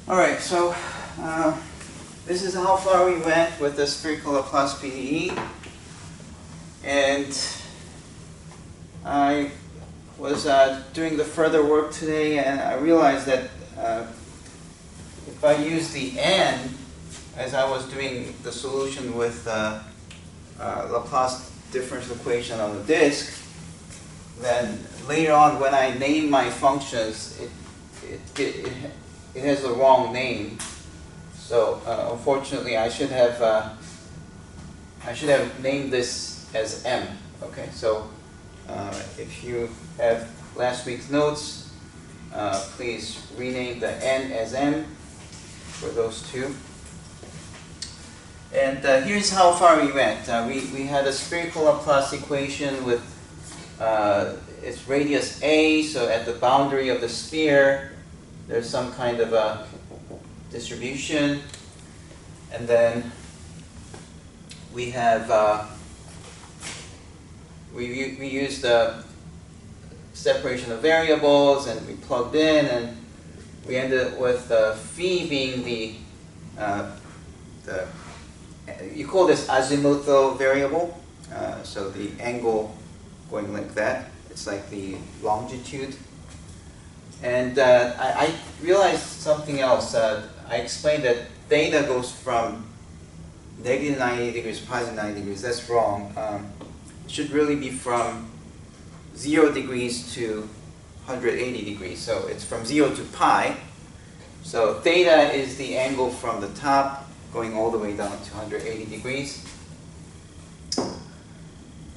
Alright, so this is how far we went with the Spherical Laplace PDE. And I was doing the further work today, and I realized that if I use the n as I was doing the solution with Laplace differential equation on the disk, then later on when I name my functions, it has the wrong name. So unfortunately, I should have named this as m. Okay, so if you have last week's notes, please rename the n as m for those two. And here's how far we went. We had a spherical Laplace equation with its radius a, so at the boundary of the sphere there's some kind of a distribution, and then we have we used the separation of variables, and we plugged in, and we ended with phi being the you call this azimuthal variable, so the angle going like that, it's like the longitude. And I realized something else. I explained that theta goes from negative 90 degrees to positive 90 degrees. That's wrong. It should really be from 0 degrees to 180 degrees. So it's from 0 to pi. So theta is the angle from the top going all the way down to 180 degrees.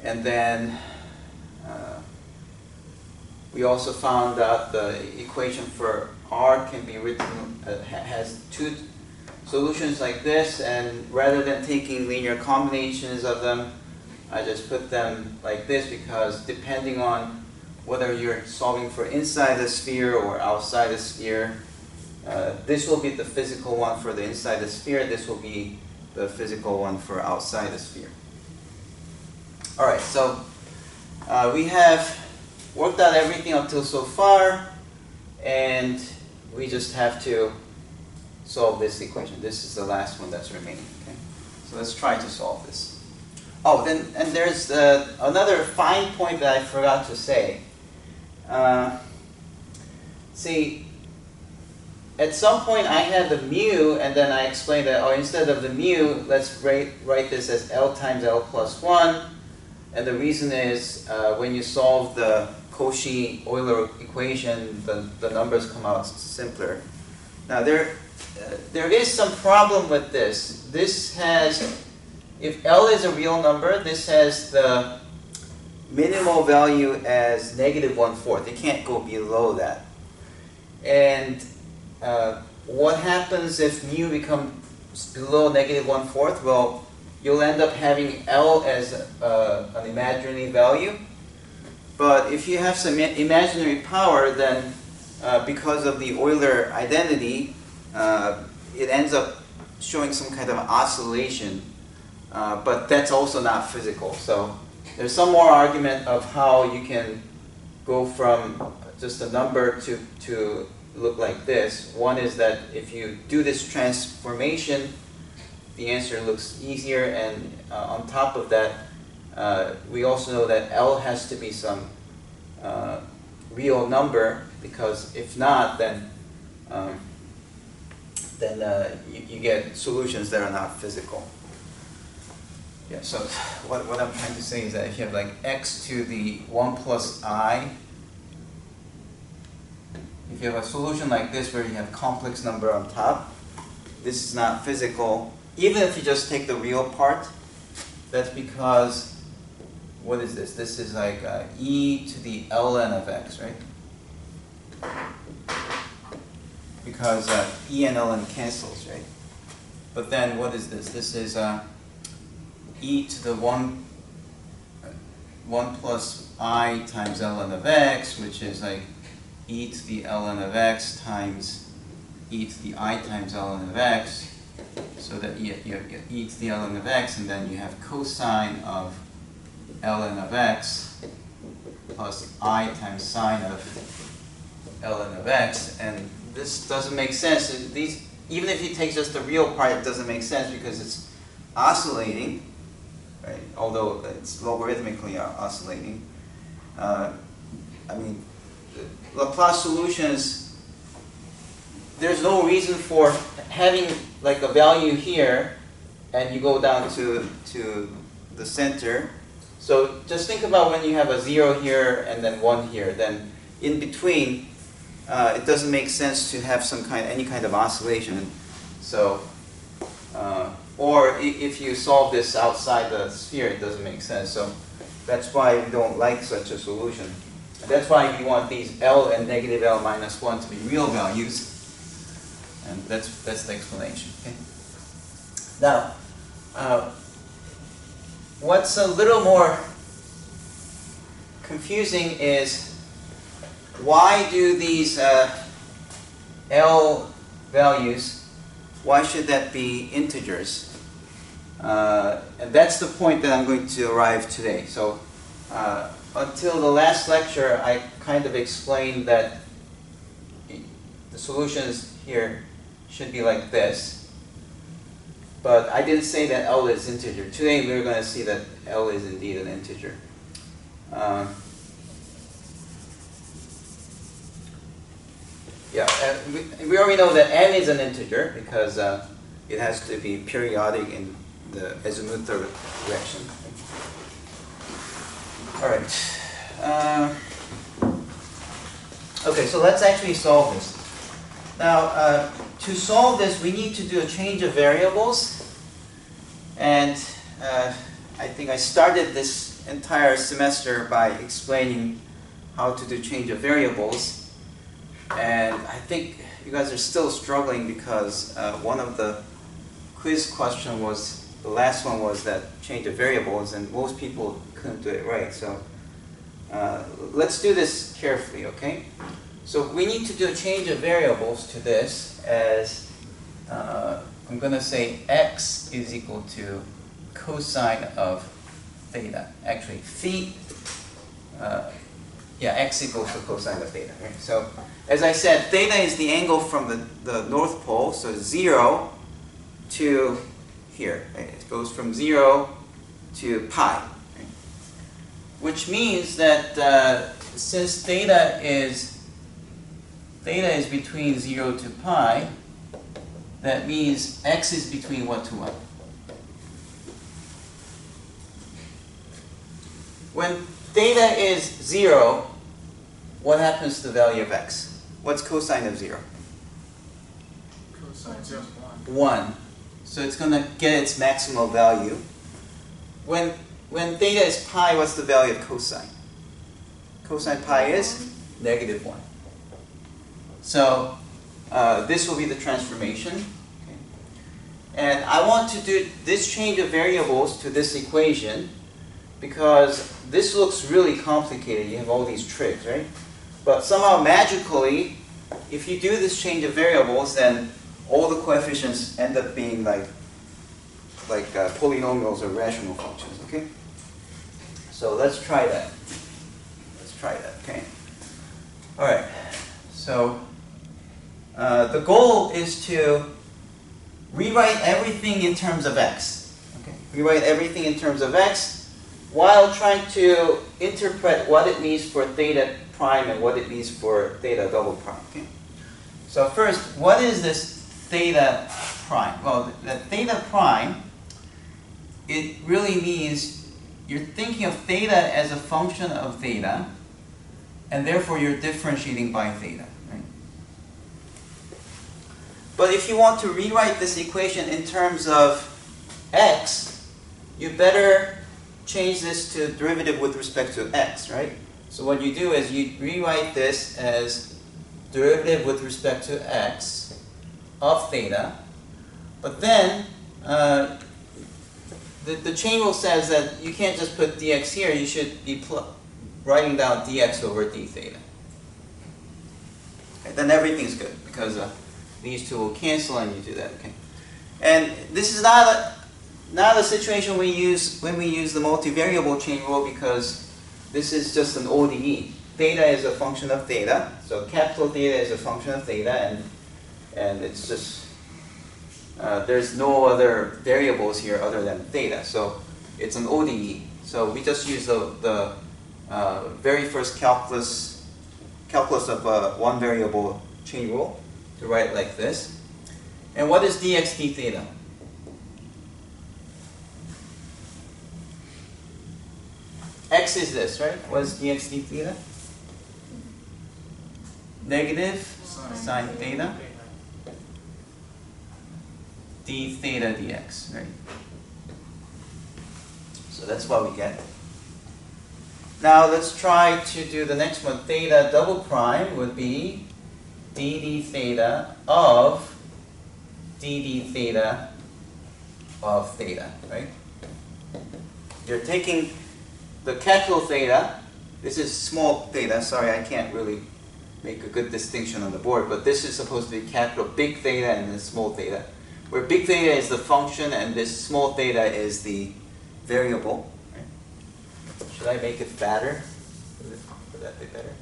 And then we also found out the equation for r can be written, has two solutions like this, and rather than taking linear combinations of them, I just put them like this, because depending on whether you're solving for inside the sphere or outside the sphere, this will be the physical one for the inside the sphere, this will be the physical one for outside the sphere. Alright, so we have worked out everything until so far, and we just have to solve this equation. This is the last one that's remaining. Okay? So let's try to solve this. Oh, then, and there's another fine point that I forgot to say. See, at some point I had the mu, and then I explained that, oh, instead of the mu, let's write this as L times L plus 1. And the reason is when you solve the Cauchy-Euler equation, the numbers come out simpler. Now there is some problem with this. This has, if L is a real number, this has the minimal value as negative 1/4. It can't go below that. And what happens if mu becomes below negative 1/4? Well, you'll end up having L as an imaginary value. But if you have some imaginary power, then because of the Euler identity, it ends up showing some kind of oscillation. But that's also not physical. So there's some more argument of how you can go from just a number to look like this. One is that if you do this transformation, the answer looks easier, and on top of that, we also know that L has to be some real number, because if not, then you get solutions that are not physical. Yeah. So what I'm trying to say is that if you have like x to the 1 plus I, if you have a solution like this where you have complex number on top, this is not physical. Even if you just take the real part, that's because, what is this? This is like e to the ln of x, right? Because e and ln cancels, right? But then what is this? This is e to the 1 plus I times ln of x, which is like e to the ln of x times e to the I times ln of x. So that you have e to the ln of x, and then you have cosine of ln of x plus I times sine of ln of x, and this doesn't make sense. These, even if you take just the real part, it doesn't make sense because it's oscillating, right? Although it's logarithmically oscillating. I mean, Laplace solutions, there's no reason for having like a value here and you go down to the center. So just think about when you have a 0 here and then 1 here, then in between it doesn't make sense to have any kind of oscillation. So or if you solve this outside the sphere, it doesn't make sense. So that's why we don't like such a solution. And that's why we want these L and negative L minus 1 to be real values. And that's the explanation. Okay? Now, what's a little more confusing is why do these L values, why should that be integers? And that's the point that I'm going to arrive today. So until the last lecture, I kind of explained that the solutions here should be like this. But I didn't say that L is integer. Today we're going to see that L is indeed an integer. Yeah, we already know that n is an integer because it has to be periodic in the azimuthal direction. All right. Okay, so let's actually solve this. Now, to solve this, we need to do a change of variables. And I think I started this entire semester by explaining how to do change of variables. And I think you guys are still struggling because one of the quiz question was, the last one was that change of variables, and most people couldn't do it right. So let's do this carefully, okay? So we need to do a change of variables to this as, I'm going to say x is equal to cosine of theta. Actually, x equals to cosine of theta. Right? So as I said, theta is the angle from the North Pole, so 0 to here. Right? It goes from 0 to pi. Right? Which means that since theta is between 0 to pi, that means x is between what to what? When theta is 0, what happens to the value of x? What's cosine of 0? Cosine 0 is 1. 1. So it's going to get its maximal value. When theta is pi, what's the value of cosine? Cosine pi is negative 1. So this will be the transformation. Okay. And I want to do this change of variables to this equation because this looks really complicated. You have all these tricks, right? But somehow magically, if you do this change of variables, then all the coefficients end up being like polynomials or rational functions, okay? So let's try that. Let's try that, okay? All right. So the goal is to rewrite everything in terms of x. Okay? Rewrite everything in terms of x while trying to interpret what it means for theta prime and what it means for theta double prime. Okay? So first, what is this theta prime? Well, the theta prime, it really means you're thinking of theta as a function of theta, and therefore you're differentiating by theta. Right? But if you want to rewrite this equation in terms of x, you better change this to derivative with respect to x, right? So what you do is you rewrite this as derivative with respect to x of theta, but then the chain rule says that you can't just put dx here, you should be writing down dx over d theta. Okay, then everything's good because these two will cancel and you do that. Okay, and this is not a situation when we use the multivariable chain rule because this is just an ODE. theta is a function of theta. So capital theta is a function of theta, and it's just, there's no other variables here other than theta. So it's an ODE. So we just use the very first calculus of one variable chain rule to write it like this. And what is dx d theta? X is this, right? What is dx d theta? Negative sine theta d theta dx, right? So that's what we get. Now let's try to do the next one. Theta double prime would be dd theta of dd theta of theta, right? You're taking the capital theta, this is small theta, sorry I can't really make a good distinction on the board, but this is supposed to be capital big theta and then small theta, where big theta is the function and this small theta is the variable. Right? Should I make it fatter? Would that be better?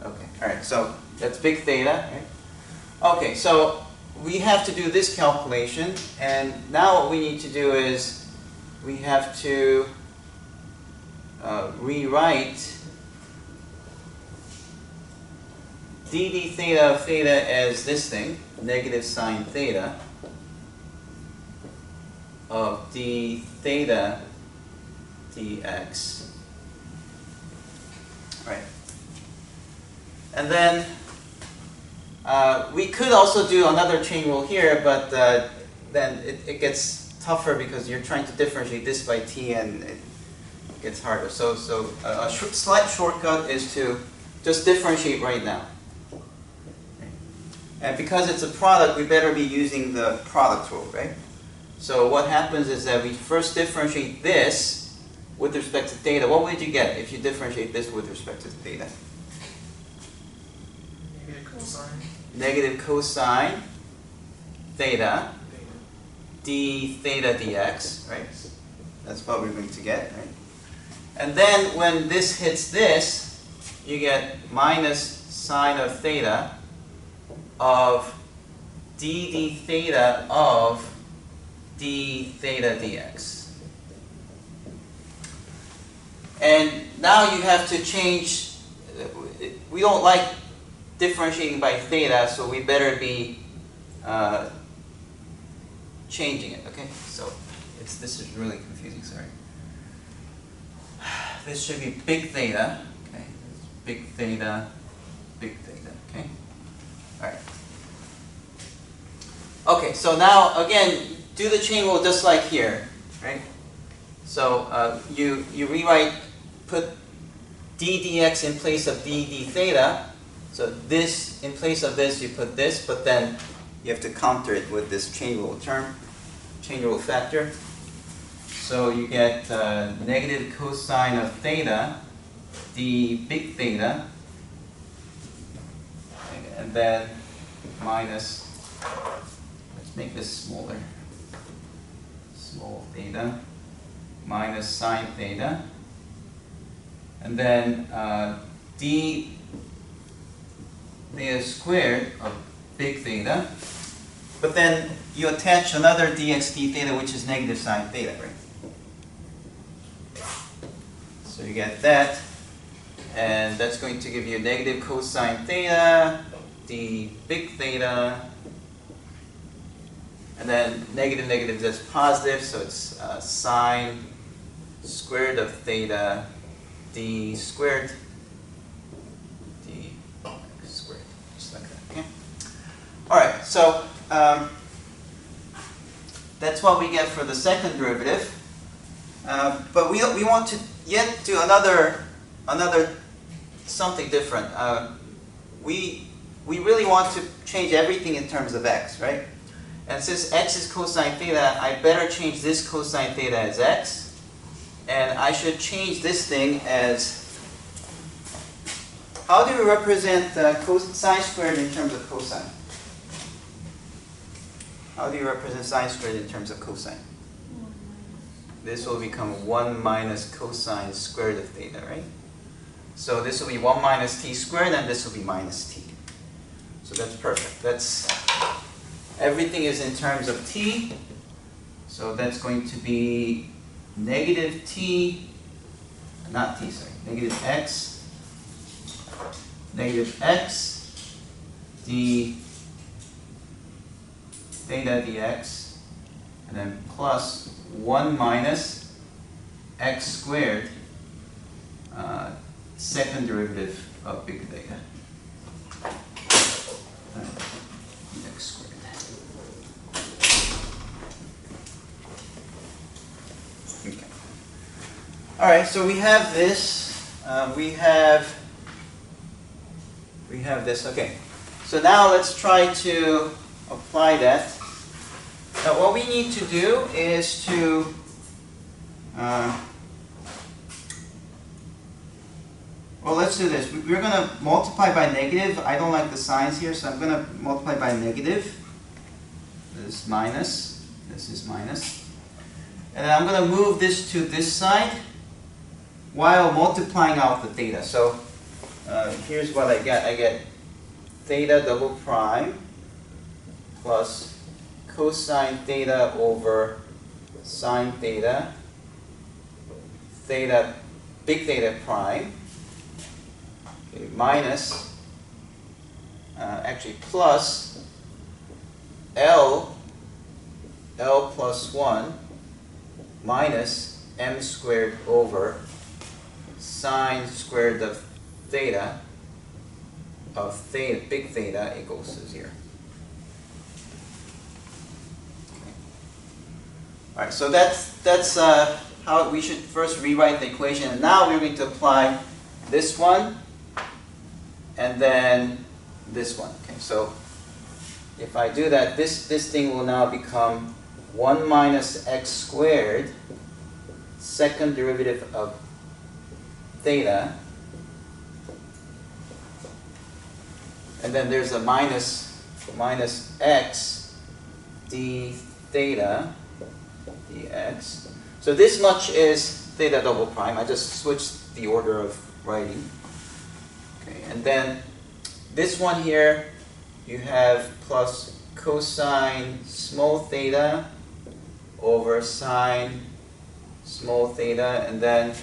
Okay, alright, so that's big theta, right? Okay, so we have to do this calculation, and now what we need to do is we have to rewrite dd theta of theta as this thing, negative sine theta of d theta dx. Right. And then we could also do another chain rule here, but then it gets tougher because you're trying to differentiate this by t and it gets harder. So a slight shortcut is to just differentiate right now. And because it's a product, we better be using the product rule, right? So what happens is that we first differentiate this with respect to theta. What would you get if you differentiate this with respect to theta? Negative cosine theta d theta dx, right? That's what we're going to get, right? And then when this hits this, you get minus sine of theta of d theta of d theta dx. And now you have to change, we don't like differentiating by theta, so we better be changing it, okay? So this is really confusing, sorry. This should be big theta, okay? Big theta, okay? Alright. Okay, so now again, do the chain rule just like here, right? So you rewrite, put d dx in place of d theta. So this, in place of this, you put this, but then you have to counter it with this chain rule term, chain rule factor. So you get negative cosine of theta, d big theta, and then minus, let's make this smaller, small theta, minus sine theta, and then d theta squared of big theta, but then you attach another dx d theta, which is negative sine theta, right? So you get that, and that's going to give you negative cosine theta, d big theta, and then negative, that's positive, so it's sine squared of theta, d squared, just like that, okay? Alright, so that's what we get for the second derivative. But we want to yet do another something different. We really want to change everything in terms of x, right? And since x is cosine theta, I better change this cosine theta as x, and I should change this thing as, how do we represent sine squared in terms of cosine? How do you represent sine squared in terms of cosine? this will become 1 minus cosine squared of theta, right? So this will be 1 minus t squared, and this will be minus t. So that's perfect. That's everything is in terms of t. So that's going to be negative t, not t, sorry, negative x d theta dx, and then plus 1 minus x squared second derivative of big theta. X squared. Okay. All right, so we have this. We have this. Okay. So now let's try to apply that. Now what we need to do is to well, let's do this. We're going to multiply by negative. I don't like the signs here, so I'm going to multiply by negative. This is minus. This is minus. And then I'm going to move this to this side while multiplying out the theta. So here's what I get. I get theta double prime plus cosine theta over sine theta, theta, big theta prime, okay, minus, actually plus L plus 1 minus m squared over sine squared of theta, big theta equals to 0. All right, so that's how we should first rewrite the equation. And now we're going to apply this one and then this one. Okay, so if I do that, this thing will now become 1 minus x squared, second derivative of theta, and then there's a minus x d theta dx. So this much is theta double prime. I just switched the order of writing. Okay, and then this one here, you have plus cosine small theta over sine small theta, and then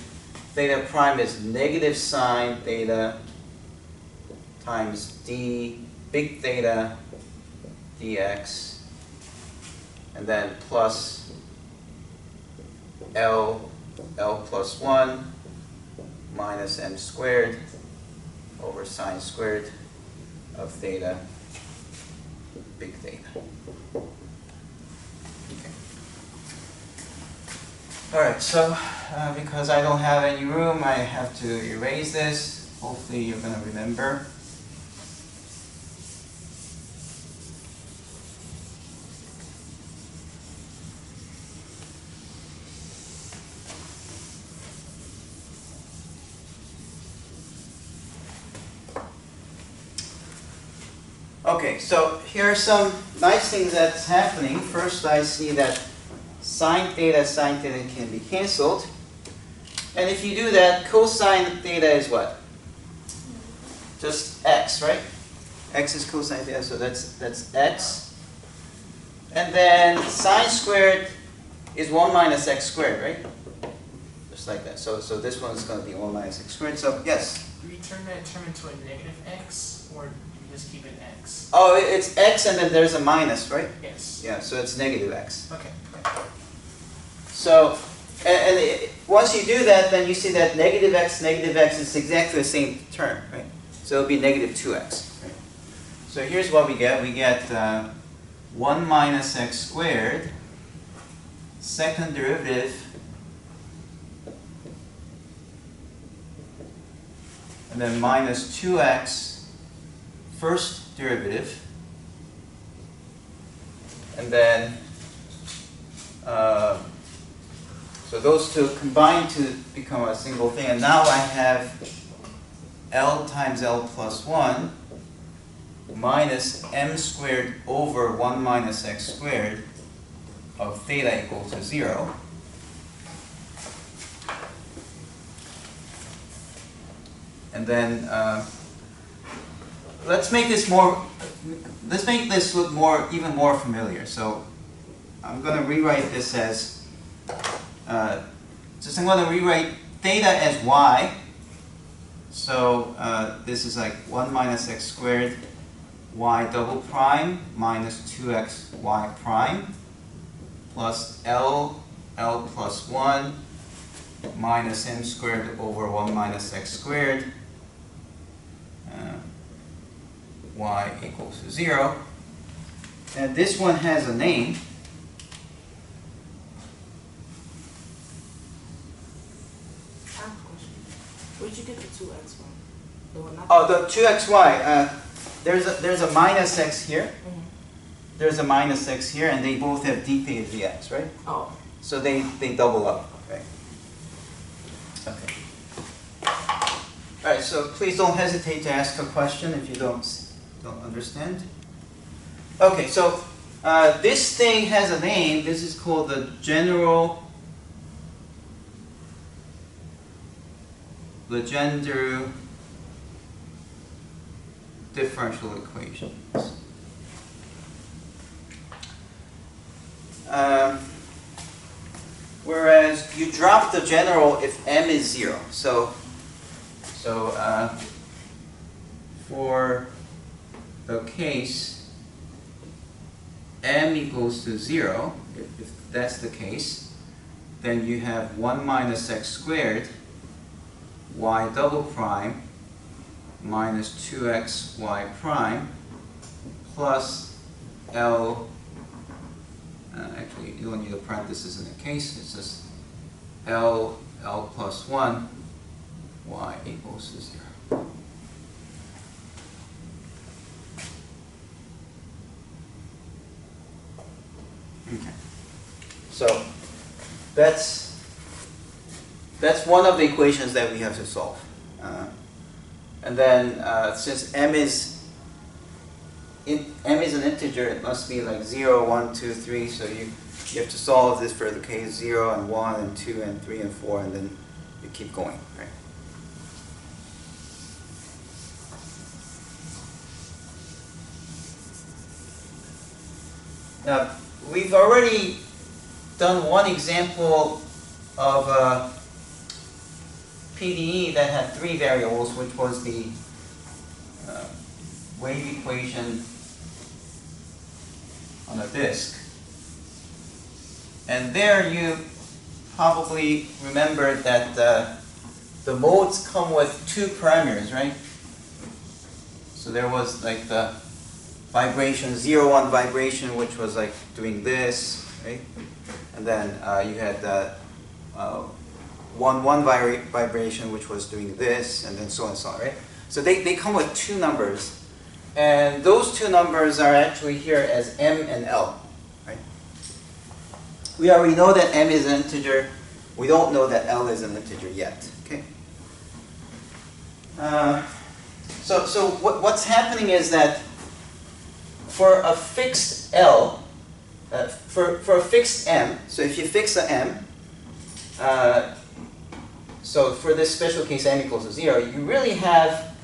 theta prime is negative sine theta times d big theta dx, and then plus L plus 1 minus m squared over sine squared of theta big theta. Okay. All right, so because I don't have any room, I have to erase this. Hopefully you're going to remember. Okay, so here are some nice things that's happening. First, I see that sine theta can be canceled. And if you do that, cosine theta is what? Just x, right? X is cosine theta, so that's x. And then sine squared is 1 minus x squared, right? Just like that. So this one is going to be 1 minus x squared. So yes? Do we turn that term into a negative x, or do we just keep it x? Oh, it's x and then there's a minus, right? Yes. Yeah, so it's negative x. Okay. So, once you do that, then you see that negative x is exactly the same term, right? So it'll be negative 2x. Right? So here's what we get. We get 1 minus x squared, second derivative, and then minus 2x, first derivative, and then so those two combine to become a single thing, and now I have L times L plus 1 minus m squared over 1 minus x squared of theta equal to 0. And then let's make this look even more familiar. So I'm going to rewrite this as I'm going to rewrite theta as y. So this is like 1 minus x squared y double prime minus 2x y prime plus L plus 1 minus m squared over 1 minus x squared y equals to 0. And this one has a name. Where'd you get the 2x from? Oh, the 2xy. There's a minus x here. Mm-hmm. There's a minus x here, and they both have dp of dx, right? Oh. So they double up, right? Okay. All right. So please don't hesitate to ask a question if you don't understand. Okay. So this thing has a name. This is called the Legendre differential equations. Whereas you drop the general if m is 0. So for the case m equals to 0, if that's the case, then you have 1 minus x squared y double prime minus 2x y prime plus L, actually you don't need a parenthesis in the case, it's just L plus 1 y equals to 0. Okay. So that's one of the equations that we have to solve. And then since m is an integer, it must be like 0, 1, 2, 3. So you have to solve this for the case 0 and 1 and 2 and 3 and 4, and then you keep going, right? Now, we've already done one example of a PDE that had 3 variables, which was the wave equation on a disk. And there you probably remembered that the modes come with 2 parameters, right? So there was like the vibration, 0, 1 vibration, which was like doing this, right? And then you had the 1, 1 vibration, which was doing this, and then so on and so on, right? So they come with 2 numbers. And those 2 numbers are actually here as m and L, right? We already know that m is an integer. We don't know that L is an integer yet, okay? So what's happening is that for a fixed L, for a fixed m, so if you fix a m, so for this special case m equals to 0, you really have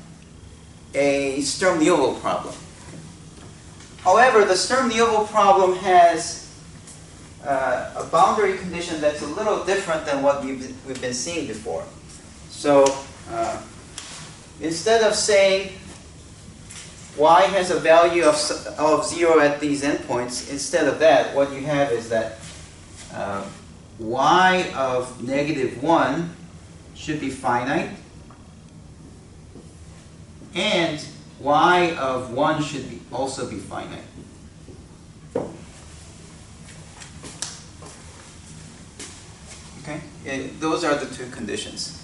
a Sturm Liouville problem. However, the Sturm Liouville problem has a boundary condition that's a little different than what we've been seeing before. So instead of saying y has a value of 0 at these endpoints, instead of that, what you have is that y of -1 should be finite, and y of 1 should also be finite. Okay, those are the 2 conditions.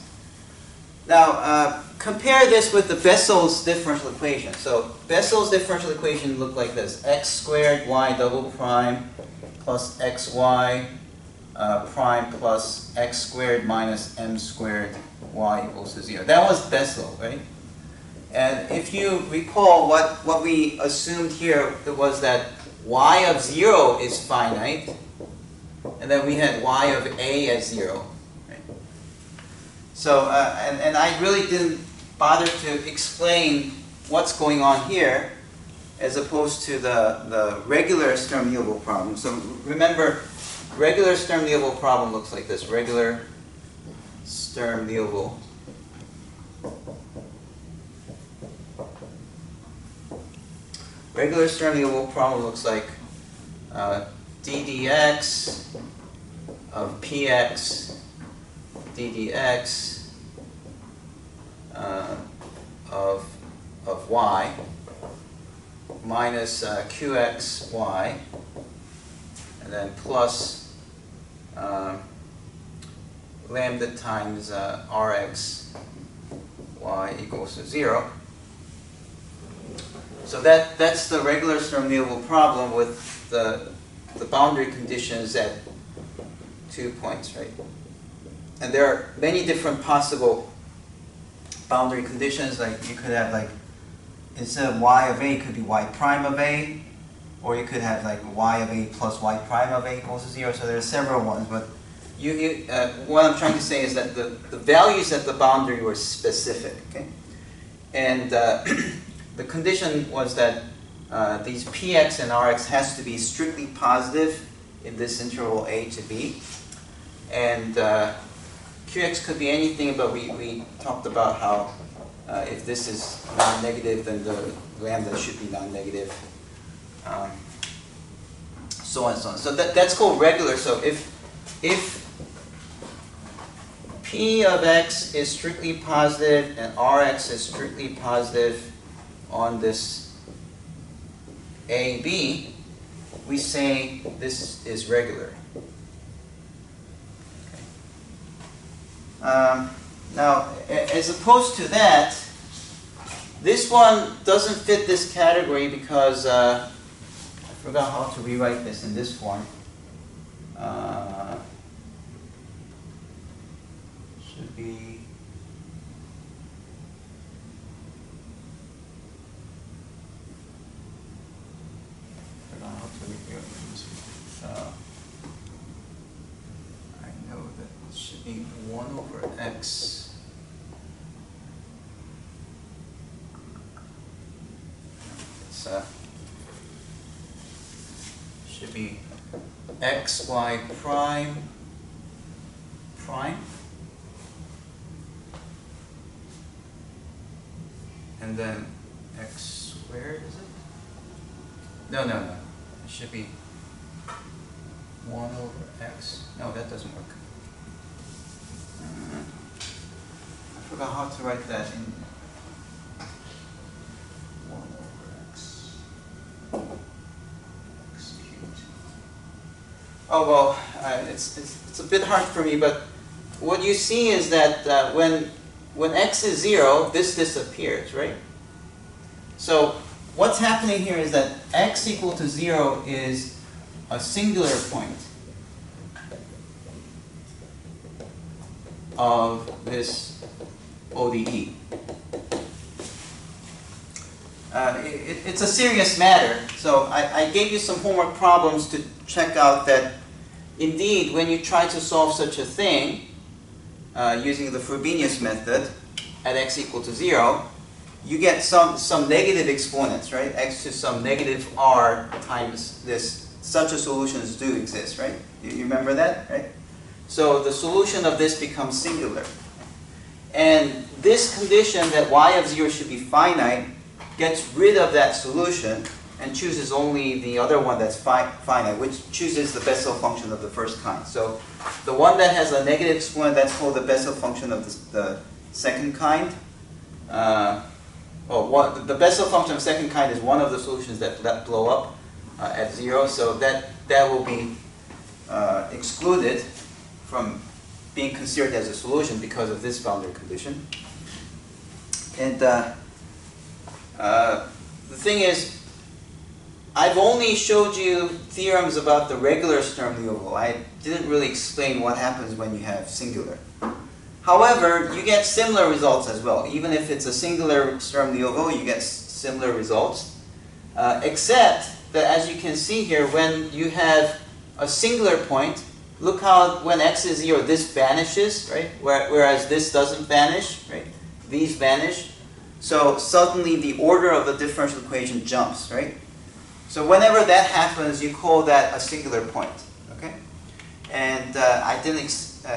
Now, compare this with the Bessel's differential equation. So Bessel's differential equation looked like this: x squared y double prime plus xy prime plus x squared minus m squared y equals to 0. That was Bessel, right? And if you recall, what we assumed here, it was that y of 0 is finite, and then we had y of a as 0. Right? So, and I really didn't bother to explain what's going on here as opposed to the regular Sturm Liouville problem. So remember, regular Sturm Liouville problem looks like this. Regular Sturm Liouville. Regular Sturm Liouville problem looks like ddx of px ddx of y minus qx y, and then plus lambda times rx y equals to 0. So that's the regular Sturm Liouville problem with the boundary conditions at 2 points, right? And there are many different possible boundary conditions. Like you could have like, instead of y of a, it could be y prime of a, or you could have like y of a plus y prime of a equals to 0. So there are several ones, but what I'm trying to say is that the values at the boundary were specific, okay? And the condition was that these px and rx has to be strictly positive in this interval a to b, and qx could be anything, but we talked about how if this is non-negative, then the lambda should be non-negative, so on and so on. So that's called regular. So if p of x is strictly positive and rx is strictly positive on this AB, we say this is regular. Okay. Now, as opposed to that, this one doesn't fit this category because I forgot how to rewrite this in this form. Should be I know that it should be 1 over x. It's should be xy prime and then x squared, is it? No. It should be 1 over x. No, that doesn't work. I forgot how to write that in 1 over x. X cubed. Oh well, it's a bit hard for me, but what you see is that when x is 0, this disappears, right? So what's happening here is that x equal to 0 is a singular point of this ODE. It's a serious matter, so I gave you some homework problems to check out that indeed when you try to solve such a thing using the Frobenius method at x equal to 0, you get some negative exponents, right? X to some negative r times this. Such a solutions do exist, right? You remember that, right? So the solution of this becomes singular. And this condition that y of 0 should be finite gets rid of that solution and chooses only the other one that's finite, which chooses the Bessel function of the first kind. So the one that has a negative exponent, that's called the Bessel function of the second kind. The Bessel function of second kind is one of the solutions that blow up at 0, so that will be excluded from being considered as a solution because of this boundary condition. And the thing is, I've only showed you theorems about the regular Sturm Liouville. I didn't really explain what happens when you have singular. However, you get similar results as well. Even if it's a singular Sturm Liouville, you get similar results. Except that, as you can see here, when you have a singular point, look how when x is 0, this vanishes, right? Whereas this doesn't vanish, right? these vanish. So suddenly the order of the differential equation jumps, right? So whenever that happens, you call that a singular point, okay? And I didn't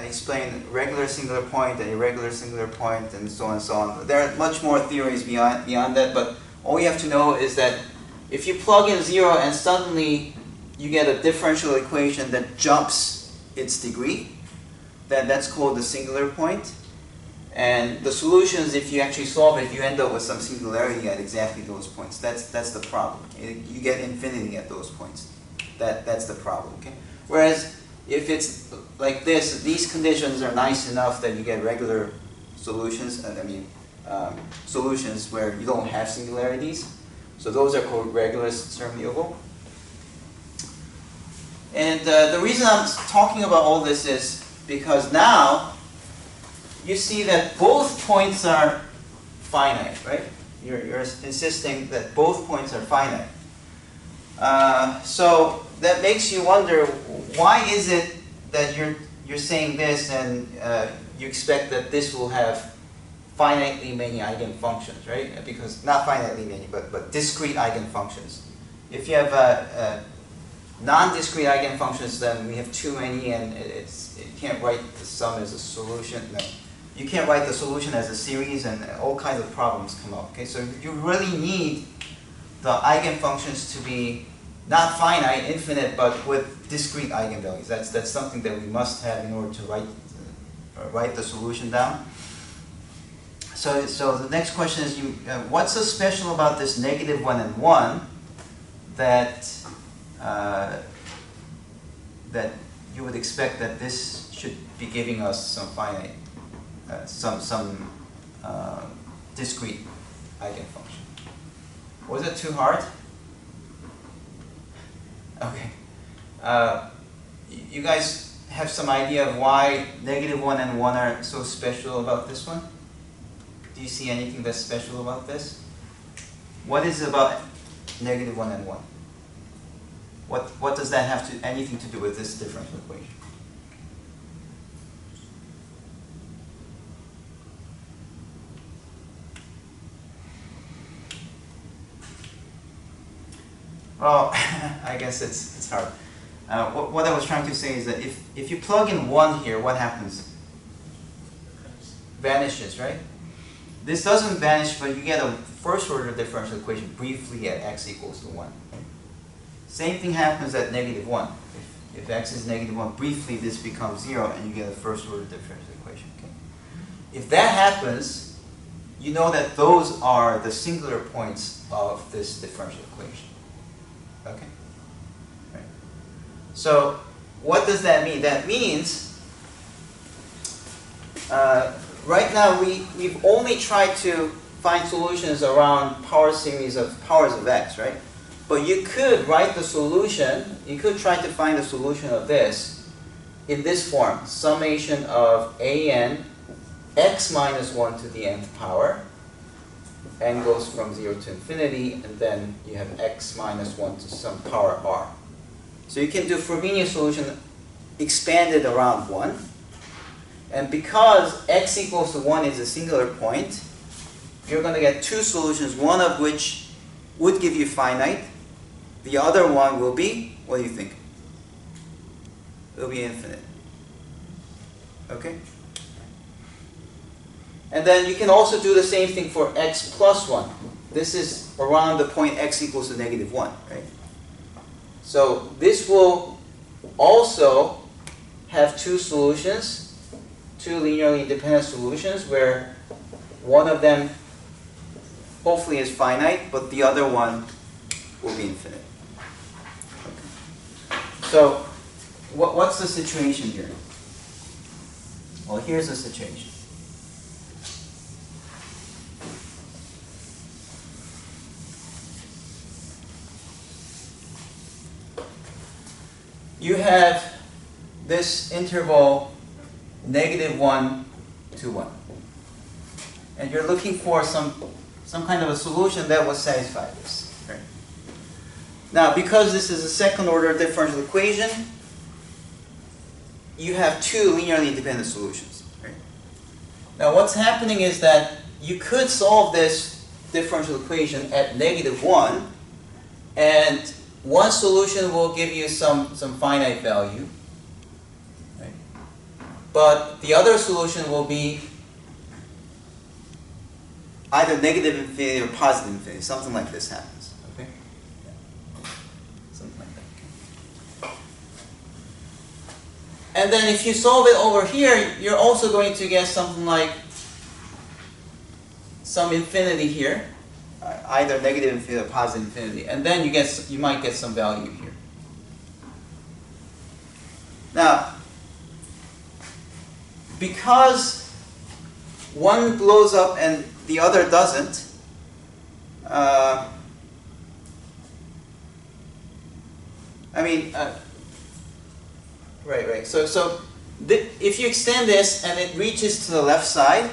explain regular singular point and irregular singular point and so on and so on. There are much more theories beyond that, but all you have to know is that if you plug in 0 and suddenly you get a differential equation that jumps its degree, that's called the singular point. And the solutions, if you actually solve it, you end up with some singularity at exactly those points. That's the problem. You get infinity at those points. That's the problem. Okay. Whereas if it's like this, these conditions are nice enough that you get regular solutions. Solutions where you don't have singularities. So those are called regular Sturm Liouville. And the reason I'm talking about all this is because now you see that both points are finite, right? You're insisting that both points are finite. So that makes you wonder, why is it that you're saying this and you expect that this will have finitely many eigenfunctions, right? Because not finitely many, but discrete eigenfunctions. If you have non-discrete eigenfunctions, then we have too many, and you can't write the sum as a solution. No. You can't write the solution as a series, and all kinds of problems come up. Okay, so you really need the eigenfunctions to be not finite, infinite, but with discrete eigenvalues. That's something that we must have in order to write the solution down. So the next question is, what's so special about this -1 and 1 that that you would expect that this should be giving us some finite, some discrete eigenfunction? Was it too hard? Okay. You guys have some idea of why -1 and 1 are so special about this one? Do you see anything that's special about this? What is it about -1 and 1? What does that have anything to do with this differential equation? Well, I guess it's hard. What I was trying to say is that if you plug in 1 here, what happens? Vanishes, right? This doesn't vanish, but you get a first order differential equation briefly at x equals to 1. Same thing happens at -1. If x is -1, briefly this becomes 0, and you get a first order differential equation. Okay? If that happens, you know that those are the singular points of this differential equation. Okay? Right. So what does that mean? That means right now we've only tried to find solutions around power series of powers of x, right? But you could write the solution, you could try to find the solution of this in this form: summation of an x minus 1 to the nth power. N goes from 0 to infinity, and then you have x minus 1 to some power r. So you can do Frobenius solution expanded around 1. And because x equals to 1 is a singular point, you're going to get two solutions, one of which would give you finite. The other one will be, what do you think? It will be infinite. Okay? And then you can also do the same thing for x plus 1. This is around the point x equals to -1, right? So this will also have two solutions, two linearly independent solutions, where one of them hopefully is finite, but the other one will be infinite. Okay. So what's the situation here? Well, here's the situation. You have this interval -1 to 1. And you're looking for some kind of a solution that will satisfy this. Right? Now, because this is a second order differential equation, you have two linearly independent solutions. Right? Now, what's happening is that you could solve this differential equation at -1, and one solution will give you some finite value, right? But the other solution will be either negative infinity or positive infinity. Something like this happens. Okay? Yeah. Something like that. Okay. And then if you solve it over here, you're also going to get something like some infinity here, either negative infinity or positive infinity, and then you might get some value here. Now, because one blows up and the other doesn't, right. So if you extend this and it reaches to the left side,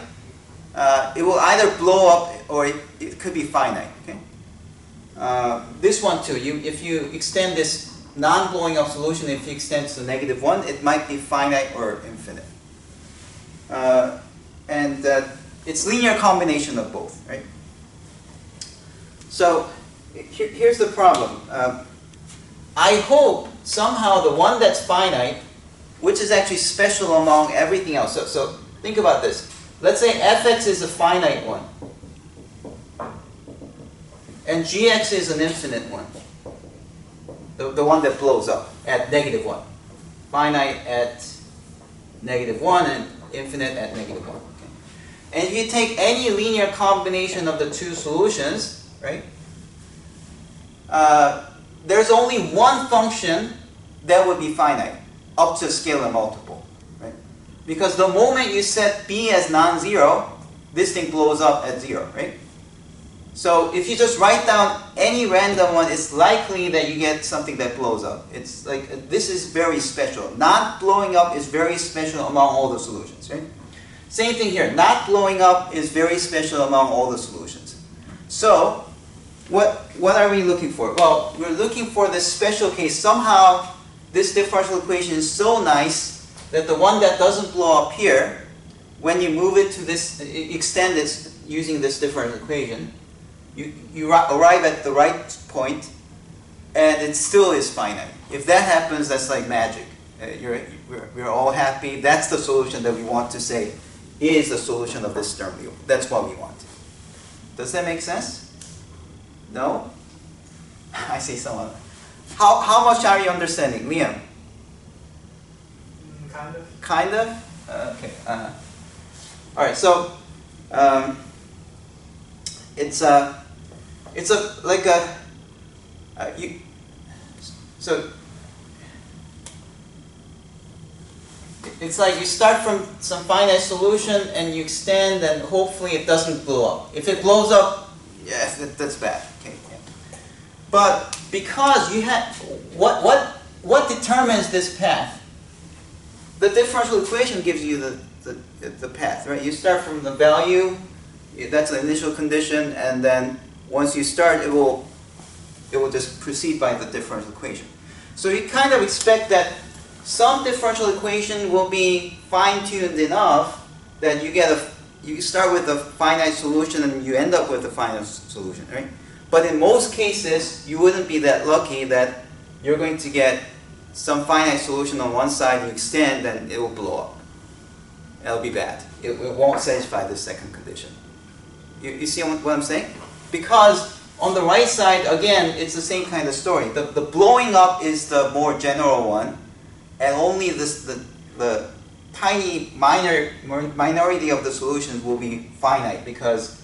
it will either blow up or it could be finite. Okay. This one too. If you extend this non-blowing up solution, if you extend to -1, it might be finite or infinite. It's linear combination of both, right? So here's the problem. I hope somehow the one that's finite, which is actually special among everything else. So think about this. Let's say fx is a finite one, and gx is an infinite one. The one that blows up at -1. Finite at -1 and infinite at -1. Okay. And if you take any linear combination of the two solutions, right? There's only one function that would be finite, up to a scalar multiple, right? Because the moment you set b as non-zero, this thing blows up at 0, right? So if you just write down any random one, it's likely that you get something that blows up. It's like, this is very special. Not blowing up is very special among all the solutions, right? Same thing here. Not blowing up is very special among all the solutions. So what are we looking for? Well, we're looking for this special case. Somehow this differential equation is so nice that the one that doesn't blow up here, when you move it to this, extend it using this differential equation, you arrive at the right point, and it still is finite. If that happens, that's like magic. We're all happy. That's the solution that we want to say is the solution of this Sturm Liouville. That's what we want. Does that make sense? No? I see someone. How much are you understanding, Liam? Kind of. Kind of? Okay. All right. So it's like you start from some finite solution and you extend, and hopefully it doesn't blow up. If it blows up, yes, that's bad. Okay. Yeah. But because you have what determines this path? The differential equation gives you the path, right? You start from the value. That's the initial condition, and then once you start, it will just proceed by the differential equation. So you kind of expect that some differential equation will be fine-tuned enough that you start with a finite solution and you end up with a finite solution, right? But in most cases, you wouldn't be that lucky that you're going to get some finite solution on one side, you extend, and it will blow up. It'll be bad. It won't satisfy the second condition. You see what I'm saying? Because on the right side, again, it's the same kind of story. The blowing up is the more general one, and only the tiny minority of the solutions will be finite, because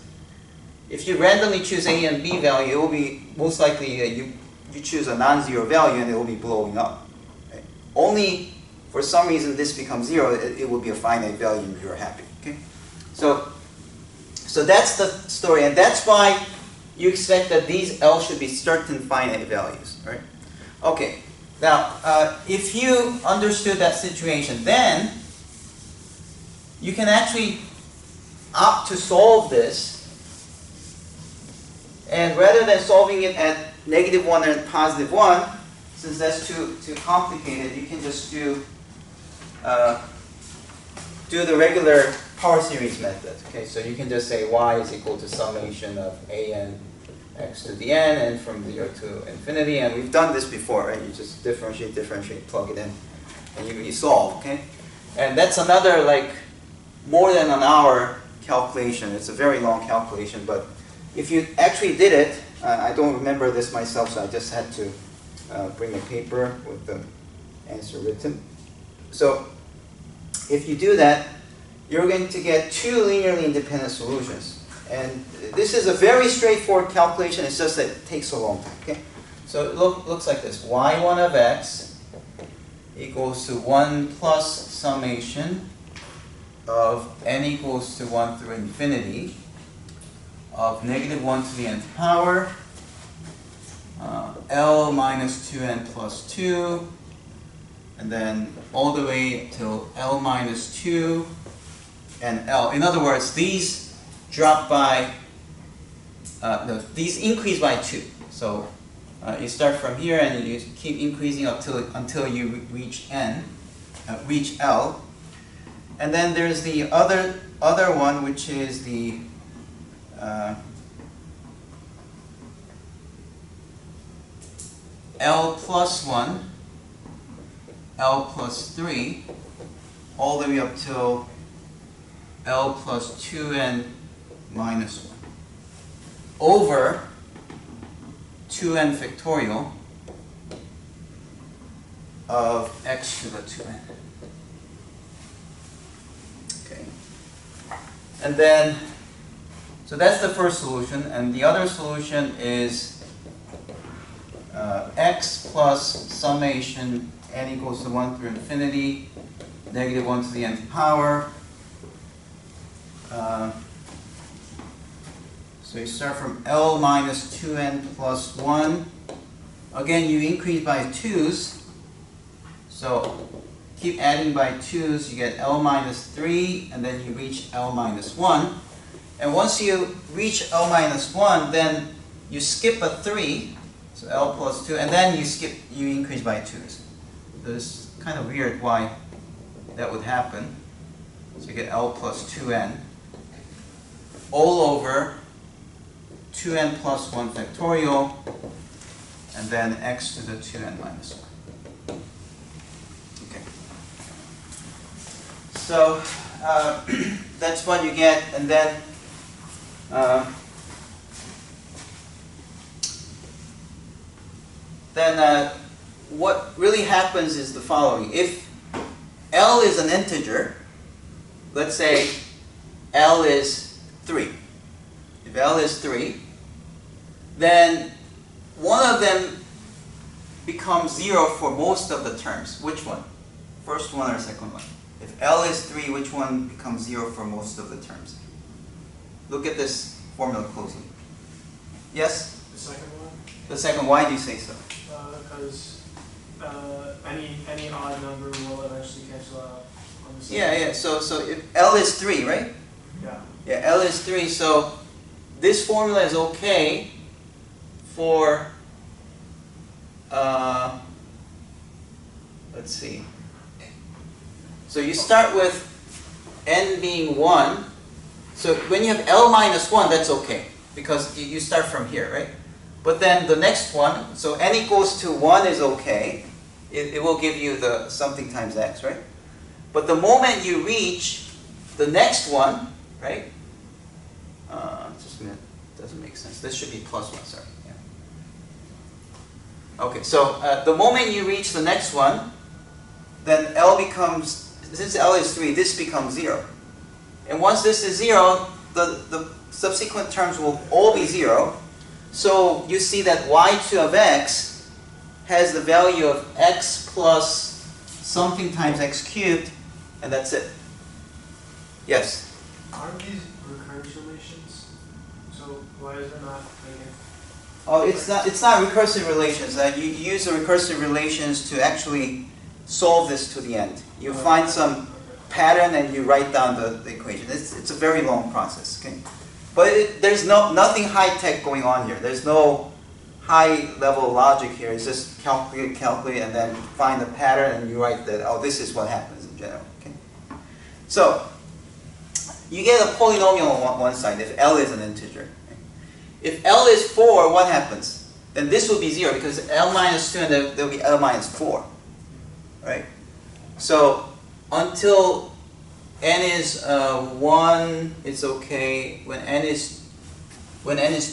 if you randomly choose A and B value, it will be most likely you choose a non-zero value and it will be blowing up. Okay? Only for some reason this becomes 0, it will be a finite value and you're happy. Okay? So that's the story, and that's why you expect that these L should be certain finite values, right? Okay, now if you understood that situation, then you can actually opt to solve this, and rather than solving it at -1 and +1, since that's too complicated, you can just do the regular power series method. Okay, so you can just say y is equal to summation of a n x to the n, and from 0 to infinity. And we've done this before, right? You just differentiate, plug it in, and you solve. Okay, and that's another like more than an hour calculation. It's a very long calculation, but if you actually did it, I don't remember this myself, so I just had to bring a paper with the answer written. So if you do that, you're going to get two linearly independent solutions. And this is a very straightforward calculation, it's just that it takes a long time. Okay? So it looks like this. y1 of x equals to 1 plus summation of n equals to 1 through infinity of negative 1 to the nth power, L minus 2n plus 2, and then all the way till L minus 2 and L. In other words, these drop by, these increase by 2. So you start from here and you keep increasing until you reach n, reach L. And then there's the other one, which is the L plus 1, L plus 3, all the way up till L plus 2n minus 1, over 2n factorial of x to the 2n. Okay. And then, so that's the first solution, and the other solution is x plus summation n equals to 1 through infinity, negative 1 to the nth power. So you start from L minus 2n plus 1. Again, you increase by 2's. So keep adding by 2's, you get L minus 3, and then you reach L minus 1. And once you reach L minus 1, then you skip a 3, so L plus 2, and then you increase by 2's. So it's kind of weird why that would happen. So you get L plus 2n all over 2n plus 1 factorial, and then x to the 2n minus 1. Okay. So that's what you get, and then what really happens is the following. If L is an integer, let's say L is 3. If L is 3, then one of them becomes 0 for most of the terms. Which one? First one or second one? If L is 3, which one becomes 0 for most of the terms? Look at this formula closely. Yes? The second one? The second, why do you say so? Because any odd number will eventually cancel out on the same. Yeah. So if L is 3, right? Yeah. Yeah, L is 3, so this formula is okay for, let's see. So you start with n being 1. So when you have L minus 1, that's okay, because you start from here, right? But then the next one, so n equals to 1 is okay. It will give you the something times x, right? But the moment you reach the next one, right? Just a minute, doesn't make sense. This should be plus 1, sorry. Yeah. Okay, so the moment you reach the next one, then L becomes, since L is 3, this becomes 0. And once this is 0, the subsequent terms will all be 0. So you see that y2 of x has the value of x plus something times x cubed, and that's it. Yes? Aren't these recurrence relations? So why is there not like Oh, it's not recursive relations. You use the recursive relations to actually solve this to the end. You find some pattern and you write down the equation. It's a very long process. Okay, but there's nothing high tech going on here. There's no high level logic here. It's just calculate, and then find the pattern and you write that. Oh, this is what happens in general. Okay, so you get a polynomial on one side if L is an integer. If L is 4, what happens? Then this will be 0 because L minus 2 and there will be L minus 4. Right? So until n is 1, it's okay. When n is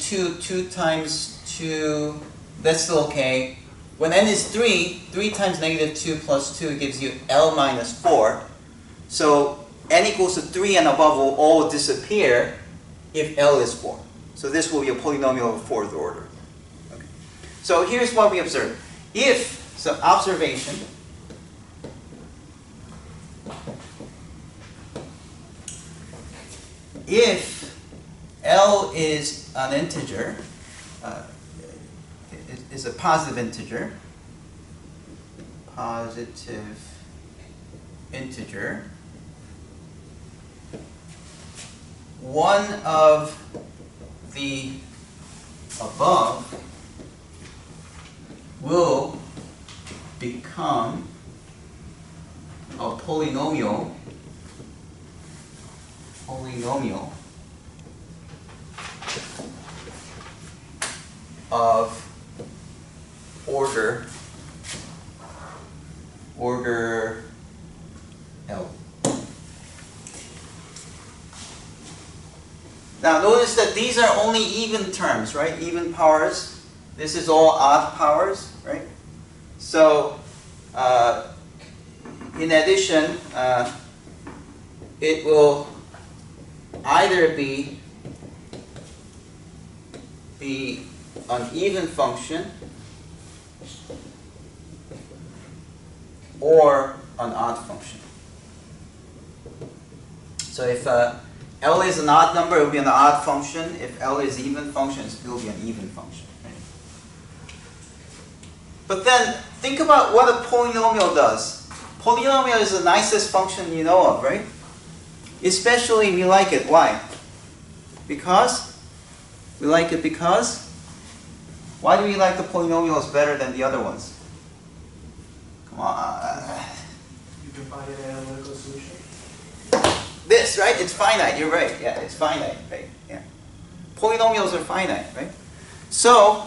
2, 2 times 2, that's still okay. When n is 3, 3 times negative 2 plus 2 gives you L minus 4. So n equals to 3 and above will all disappear if L is 4. So this will be a polynomial of 4th order. Okay. So here's what we observe. If, so observation, if L is an integer, is a positive integer, one of the above will become a polynomial of order L. Now notice that these are only even terms, right? Even powers. This is all odd powers, right? So in addition, it will either be an even function or an odd function. So if L is an odd number, it will be an odd function. If L is an even function, it will be an even function. Right? But then, think about what a polynomial does. Polynomial is the nicest function you know of, right? Especially we like it. Why? Because? We like it because? Why do we like the polynomials better than the other ones? Come on. You can find an analytical solution. This, right? It's finite. You're right. Yeah, it's finite, right? Yeah. Polynomials are finite, right? So,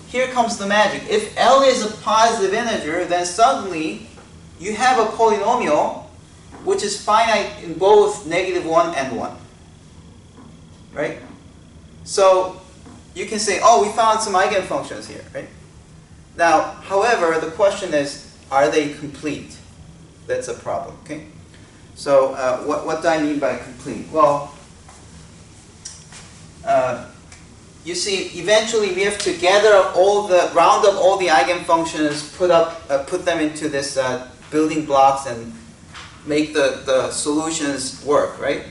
here comes the magic. If L is a positive integer, then suddenly you have a polynomial which is finite in both -1 and 1. Right? So, you can say, oh, we found some eigenfunctions here, right? Now, however, the question is, are they complete? That's a problem, okay? So, what do I mean by complete? Well, you see, eventually we have to round up all the eigenfunctions, put them into this building blocks, and make the solutions work, right?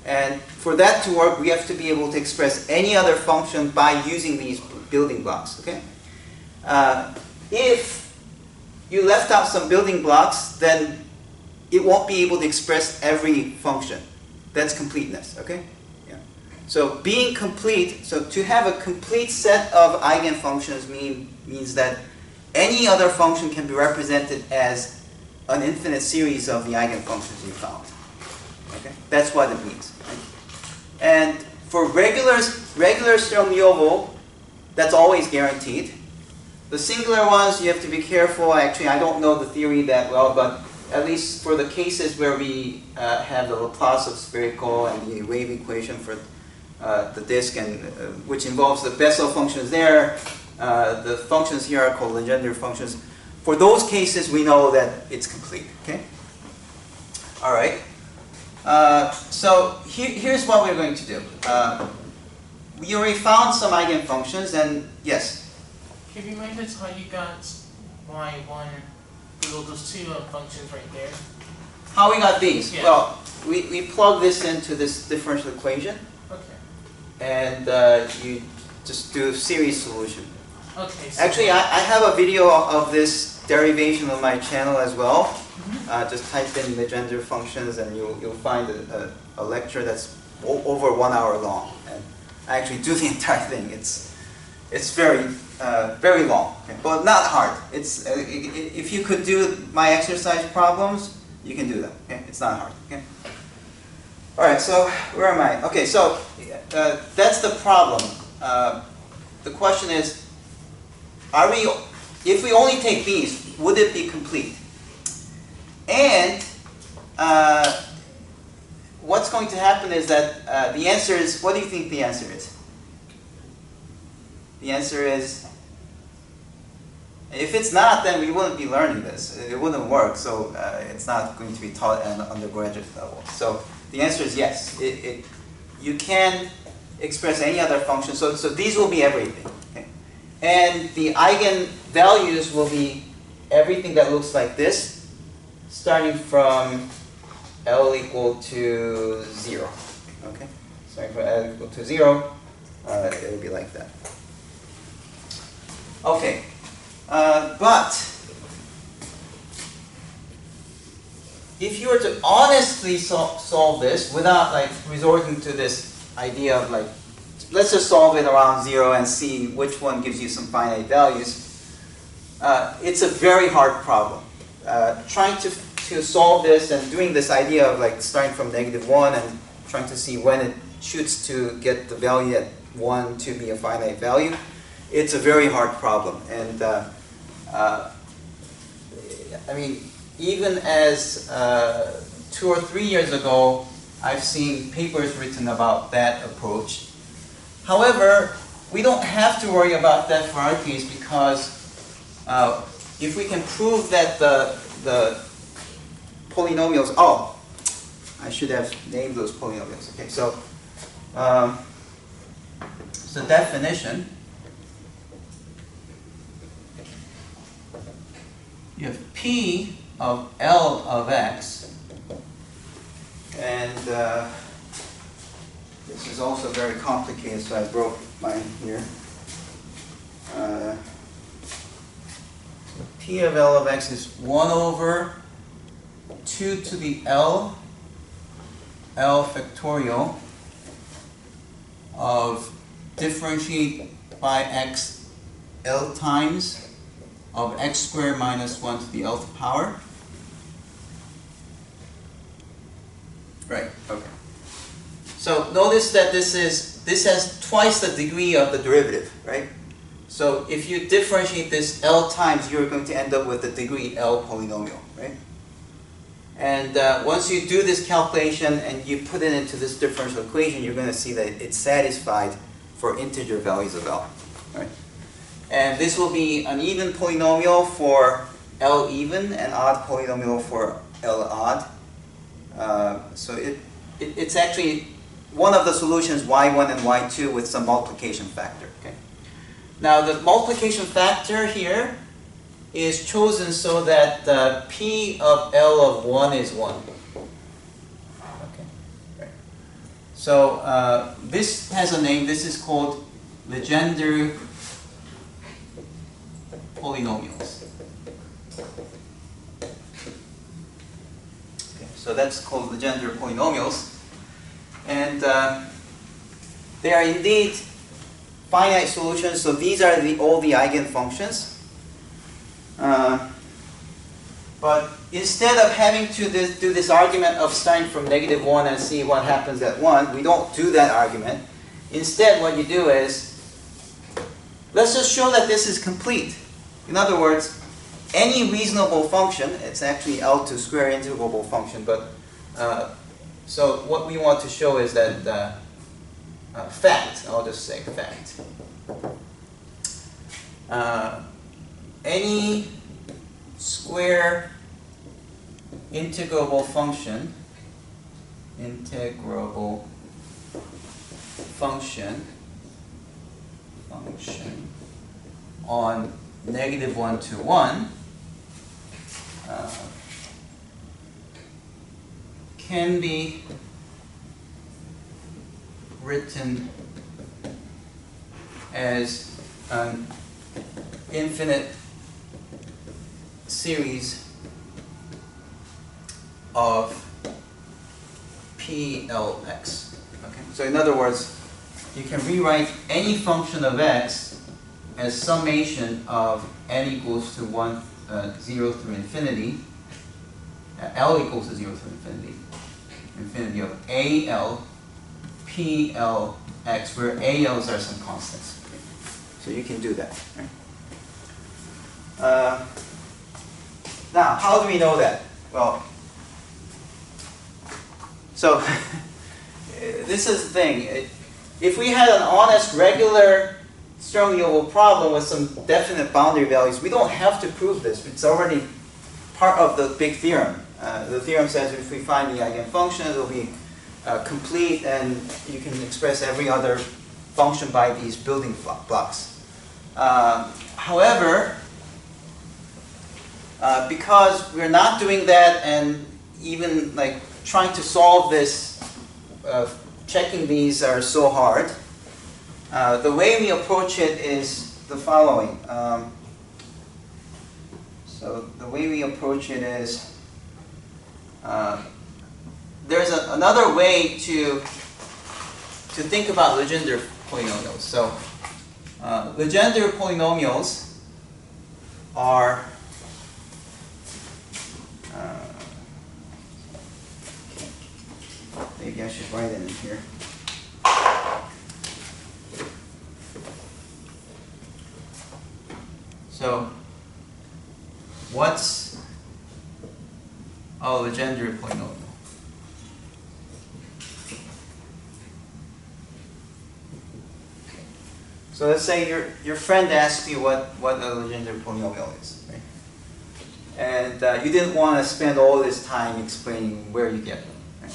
And for that to work, we have to be able to express any other function by using these building blocks, okay? If you left out some building blocks, then it won't be able to express every function. That's completeness, okay? Yeah. So being complete, so to have a complete set of eigenfunctions means that any other function can be represented as an infinite series of the eigenfunctions you found. Okay? That's what it means. Right? And for regular Sturm Liouville, that's always guaranteed. The singular ones, you have to be careful. Actually, I don't know the theory that well, but at least for the cases where we have the Laplace of spherical and the wave equation for the disk, and which involves the Bessel functions there, the functions here are called Legendre functions. For those cases, we know that it's complete. Okay. All right. So here's what we're going to do. We already found some eigenfunctions, and yes. Can you remind us how you got y1 below those two functions right there? How we got these? Yeah. Well, we plug this into this differential equation. Okay. And you just do a series solution. Okay. So Actually, I have a video of this derivation on my channel as well. Just type in Legendre functions and you'll find a lecture that's over 1 hour long. And I actually do the entire thing. It's very long, okay? But not hard. It's if you could do my exercise problems, you can do them. Okay, it's not hard. Okay. All right, so where am I? Okay, so that's the problem. The question is, if we only take these, would it be complete? And what's going to happen is that the answer is, what do you think the answer is? The answer is, if it's not, then we wouldn't be learning this. It wouldn't work, so it's not going to be taught at an undergraduate level. So the answer is yes. You can express any other function. So these will be everything. Okay? And the eigenvalues will be everything that looks like this, starting from L equal to 0. Okay? Starting from L equal to 0, it will be like that. Okay. But if you were to honestly solve this without like resorting to this idea of like, let's just solve it around 0 and see which one gives you some finite values, it's a very hard problem. Trying to solve this and doing this idea of like starting from -1 and trying to see when it shoots to get the value at 1 to be a finite value, it's a very hard problem. And I mean, even as 2 or 3 years ago, I've seen papers written about that approach. However, we don't have to worry about that for our case because if we can prove that the polynomials, oh, I should have named those polynomials. Okay, so definition. You have P of L of X, and this is also very complicated, so I broke mine here. P of L of X is 1 over 2 to the L factorial of differentiate by x L times of x squared minus 1 to the Lth power. Right, okay. So notice that this has twice the degree of the derivative, right? So if you differentiate this L times, you're going to end up with the degree L polynomial, right? And once you do this calculation and you put it into this differential equation, you're going to see that it's satisfied for integer values of L, right? And this will be an even polynomial for L even and odd polynomial for L odd. So it's actually one of the solutions, y1 and y2, with some multiplication factor. Okay. Now the multiplication factor here is chosen so that P of L of 1 is 1. Okay. Right. So this has a name. This is called Legendre polynomials. Okay, so that's called Legendre polynomials. And they are indeed finite solutions. So these are all the eigenfunctions. But instead of having to do this argument of starting from -1 and see what happens at 1, we don't do that argument. Instead, what you do is, let's just show that this is complete. In other words, any reasonable function, it's actually L2 square integrable function, but so what we want to show is that fact, I'll just say fact. Any square integrable function on -1 to 1 can be written as an infinite series of PLX. Okay? So in other words, you can rewrite any function of x as summation of n equals to 0 through infinity, L equals to 0 through infinity, infinity of AL PLX, where ALs are some constants. So you can do that. Right? Now, how do we know that? Well, so this is the thing. If we had an honest, regular Sturm Liouville problem with some definite boundary values, we don't have to prove this. It's already part of the big theorem. The theorem says if we find the eigenfunctions, it will be complete, and you can express every other function by these building blocks. However, because we're not doing that, and even like trying to solve this, checking these are so hard, the way we approach it is the following. So the way we approach it is, there's another way to think about Legendre polynomials. So Legendre polynomials are maybe I should write it in here. So what's a Legendre polynomial? So let's say your friend asked you what a Legendre polynomial is, right? And you didn't want to spend all this time explaining where you get them. Right?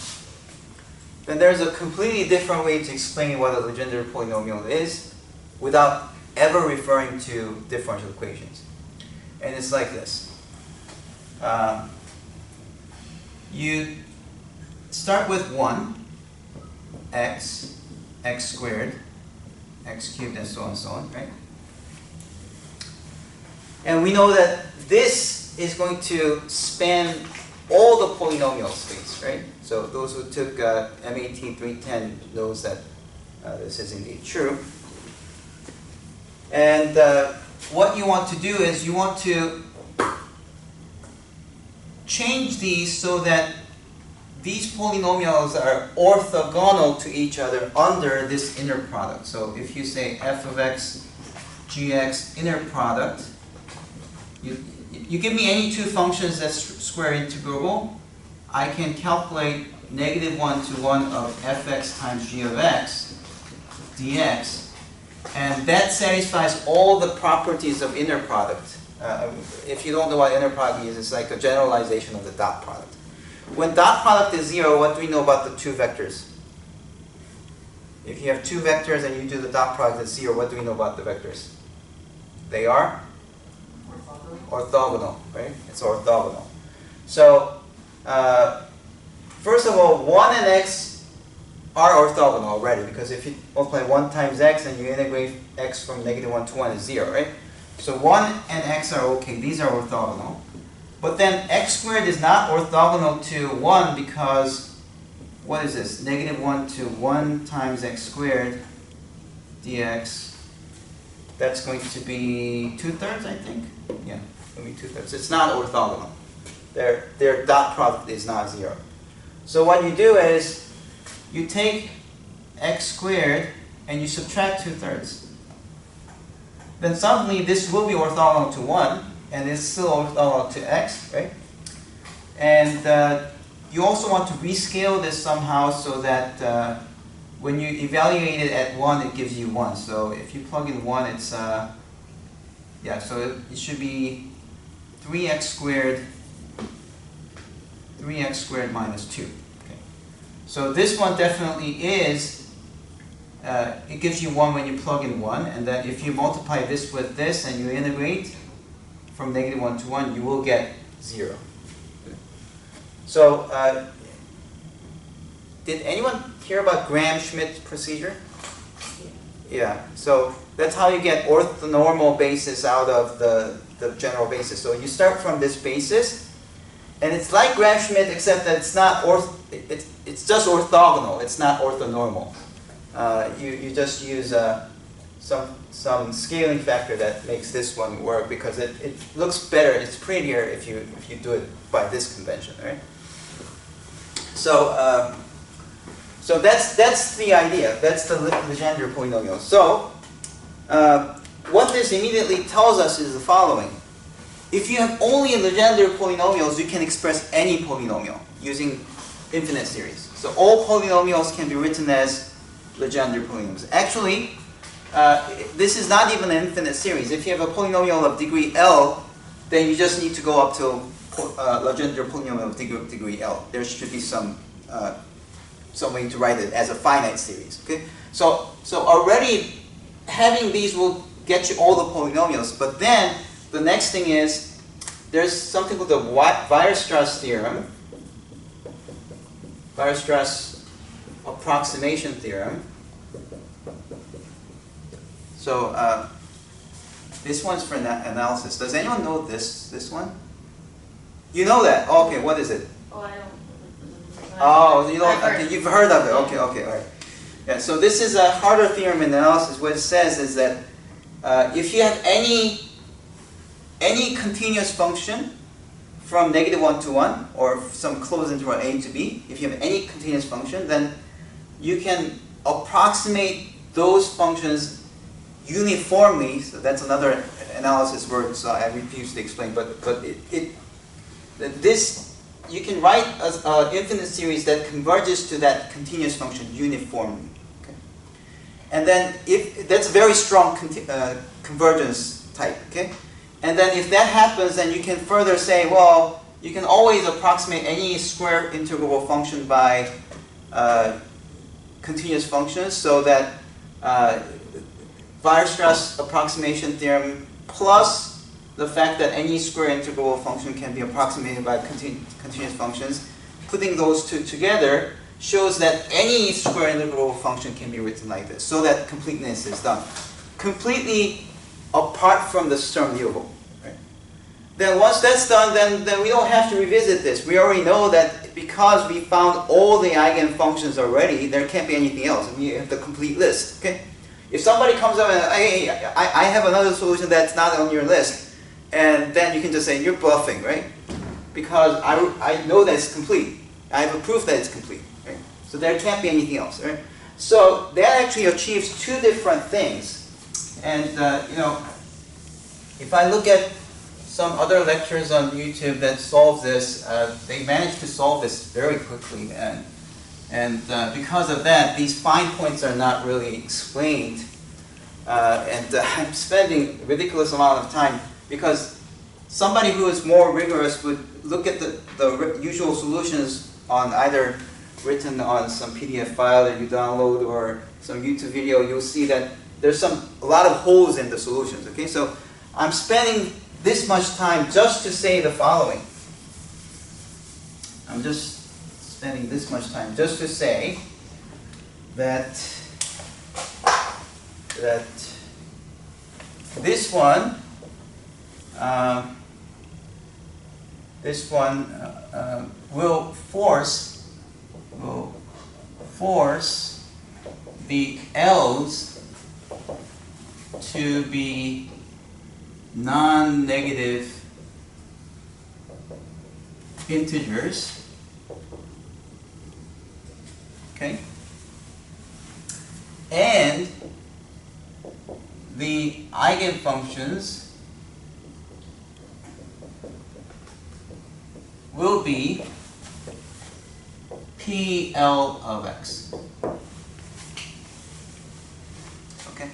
Then there's a completely different way to explain what a Legendre polynomial is without ever referring to differential equations. And it's like this. You start with 1, x squared, x cubed, and so on, right? And we know that this is going to span all the polynomial space, right? So those who took MAT 310 knows that this is indeed true. And what you want to do is you want to change these so that these polynomials are orthogonal to each other under this inner product. So if you say f of x, gx inner product, you give me any two functions that's square integrable, I can calculate -1 to 1 of fx times g of x dx, and that satisfies all the properties of inner product. If you don't know what inner product is, it's like a generalization of the dot product. When dot product is 0, what do we know about the two vectors? If you have two vectors and you do the dot product at 0, what do we know about the vectors? They are orthogonal, right? It's orthogonal. So, first of all, 1 and x are orthogonal already, because if you multiply 1 times x and you integrate x from -1 to 1 is 0, right? So 1 and x are okay, these are orthogonal. But then x squared is not orthogonal to 1 because, what is this? -1 to 1 times x squared dx, that's going to be 2/3, I think? Yeah, it'll be 2/3. It's not orthogonal. Their dot product is not 0. So what you do is, you take x squared and you subtract 2/3. Then suddenly this will be orthogonal to 1, and it's still orthogonal to x, right? And you also want to rescale this somehow so that when you evaluate it at 1, it gives you 1. So if you plug in 1, it's, yeah, so it should be 3x squared minus 2. Okay. So this one definitely is, it gives you 1 when you plug in 1, and then if you multiply this with this and you integrate from -1 to 1, you will get 0. So, did anyone hear about Gram-Schmidt procedure? Yeah, so that's how you get orthonormal basis out of the general basis. So you start from this basis, and it's like Gram-Schmidt except that it's not it's just orthogonal, it's not orthonormal. You just use some scaling factor that makes this one work, because it looks better, it's prettier if you do it by this convention, right? So, so that's the idea. That's the Legendre polynomial. So, what this immediately tells us is the following. If you have only Legendre polynomials, you can express any polynomial using infinite series. So all polynomials can be written as Legendre polynomials. Actually, this is not even an infinite series. If you have a polynomial of degree L, then you just need to go up to Legendre polynomial of degree L. There should be some way to write it as a finite series. Okay, so already having these will get you all the polynomials. But then the next thing is there's something called the Weierstrass theorem, Weierstrass approximation theorem. So this one's for analysis. Does anyone know this one? You know that? Okay, what is it? Oh, I don't. Oh, you don't. Okay, you've heard of it. Okay, all right. Yeah. So this is a harder theorem in analysis. What it says is that if you have any continuous function from -1 to 1, or some closed interval a to b, if you have any continuous function, then you can approximate those functions uniformly. So that's another analysis word, so I refuse to explain. But this, you can write an infinite series that converges to that continuous function uniformly. Okay? And then if that's very strong convergence type. Okay? And then if that happens, then you can further say, well, you can always approximate any square integrable function by continuous functions, so that Weierstrass approximation theorem plus the fact that any square integrable function can be approximated by continuous functions, putting those two together shows that any square integrable function can be written like this, so that completeness is done. Completely apart from the Sturm Liouville. Right? Then once that's done, then we don't have to revisit this. We already know that because we found all the eigenfunctions already, there can't be anything else. We have the complete list. Okay? If somebody comes up and, hey, I have another solution that's not on your list, and then you can just say, you're bluffing, right? Because I know that it's complete. I have a proof that it's complete. Right? So there can't be anything else. Right? So that actually achieves two different things. And you know, if I look at some other lectures on YouTube that solve this, they managed to solve this very quickly. And because of that, these fine points are not really explained. I'm spending a ridiculous amount of time, because somebody who is more rigorous would look at the usual solutions on either written on some PDF file that you download or some YouTube video. You'll see that there's a lot of holes in the solutions. Okay, so I'm spending this much time just to say the following. I'm just spending this much time just to say that this one will force the L's to be non-negative integers. Okay? And the eigenfunctions will be PL of x. Okay?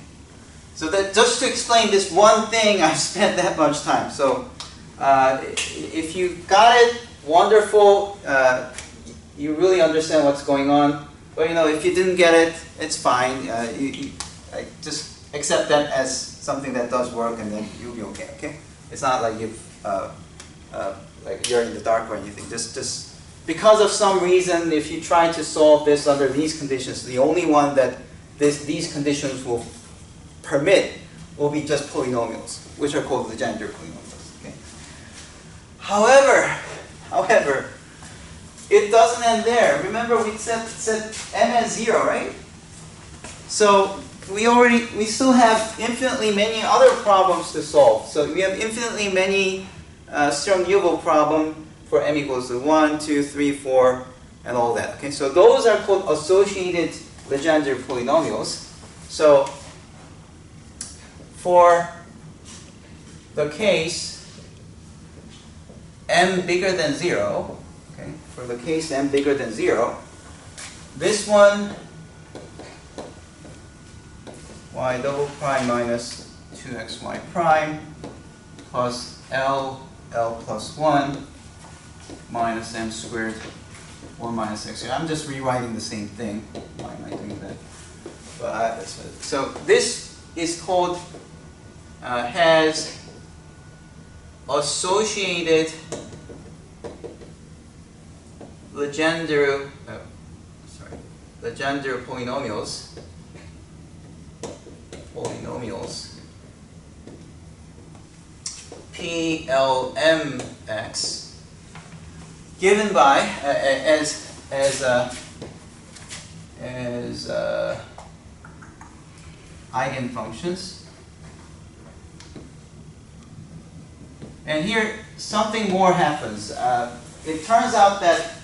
So that just to explain this one thing, I've spent that much time. So if you got it, wonderful. You really understand what's going on. But you know, if you didn't get it, it's fine. I just accept that as something that does work, and then you'll be okay. Okay? It's not like like you're in the dark or anything. Just because of some reason, if you try to solve this under these conditions, the only one that these conditions will permit will be just polynomials, which are called Legendre polynomials. Okay? However, it doesn't end there. Remember, we set m as 0, right? So we still have infinitely many other problems to solve. So we have infinitely many Sturm Liouville problem for m equals to 1, 2, 3, 4, and all that. Okay, so those are called associated Legendre polynomials. So for the case m bigger than 0, okay, for the case m bigger than 0, this one y double prime minus 2xy prime plus l plus 1 minus m squared 1 minus x. I'm just rewriting the same thing. Why am I doing that? But so this is called, has associated Legendre polynomials. PLMX given by as eigenfunctions. And here something more happens. It turns out that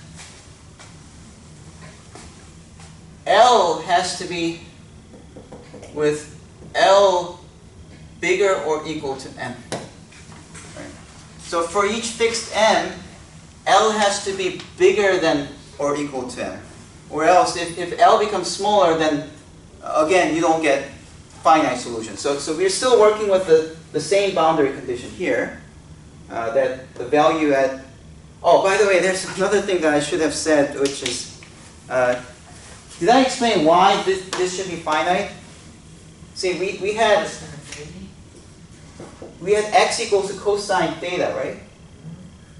L has to be with L bigger or equal to m. Right? So for each fixed m, L has to be bigger than or equal to m. Or else, if L becomes smaller, then again, you don't get finite solutions. So we're still working with the same boundary condition here, that the value at... Oh, by the way, there's another thing that I should have said, which is... did I explain why this should be finite? See, we had x equals to cosine theta, right?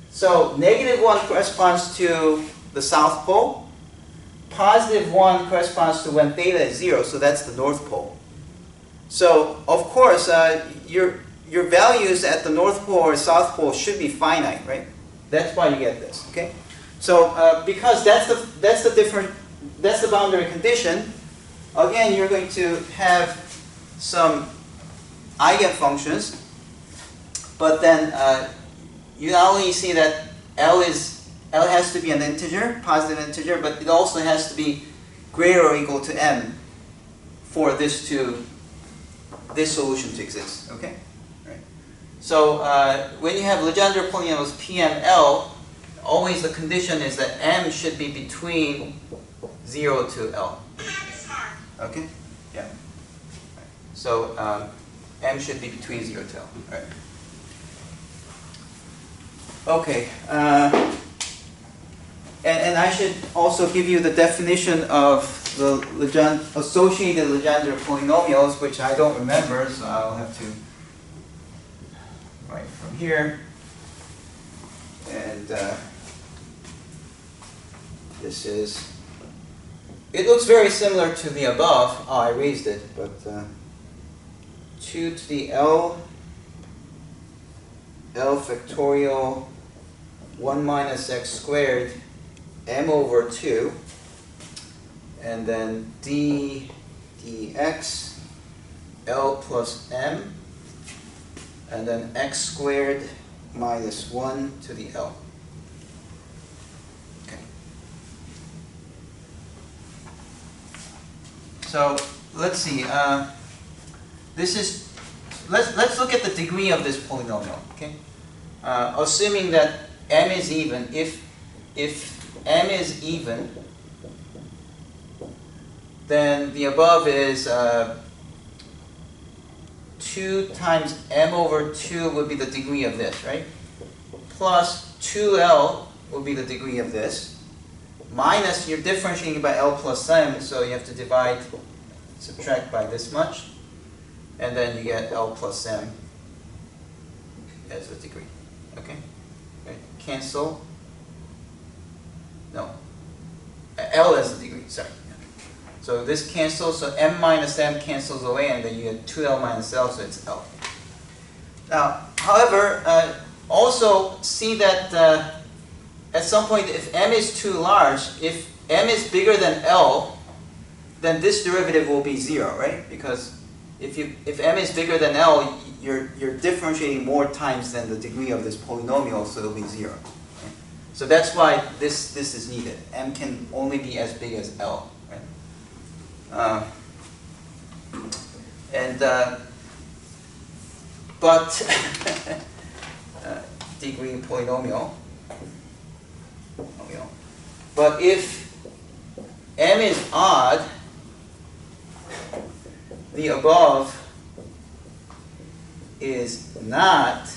So -1 corresponds to the south pole. +1 corresponds to when theta is 0, so that's the north pole. So of course, your values at the north pole or south pole should be finite, right? That's why you get this. Okay. So because that's the boundary condition. Again, you're going to have some eigenfunctions, but then you not only see that L has to be an integer, positive integer, but it also has to be greater or equal to m for this solution to exist. Okay, right. So when you have Legendre polynomials PML, always the condition is that m should be between 0 to L. Okay, yeah. Right. So m should be between 0 to L. Right. Okay, and I should also give you the definition of the associated Legendre polynomials, which I don't remember, so I'll have to write from here. And this is, it looks very similar to the above. Oh, I raised it, but 2 to the L factorial 1 minus x squared m over 2, and then dx L plus m, and then x squared minus 1 to the L. Okay. So let's see. Let's look at the degree of this polynomial. Okay. Assuming that m is even, if m is even, then the above is 2 times m over 2 would be the degree of this, right? Plus 2l would be the degree of this. Minus, you're differentiating by l plus m, so you have to subtract by this much. And then you get l plus m as a degree. Okay? Right. Cancel. No. L as a degree, sorry. So this cancels, so m minus m cancels away, and then you get 2l minus l, so it's l. Now, however, also see that at some point, if m is too large, if m is bigger than l, then this derivative will be 0, right? Because if m is bigger than l, you're differentiating more times than the degree of this polynomial, so it'll be 0. Okay? So that's why this is needed. M can only be as big as L, right? But degree polynomial. But if M is odd, the above is not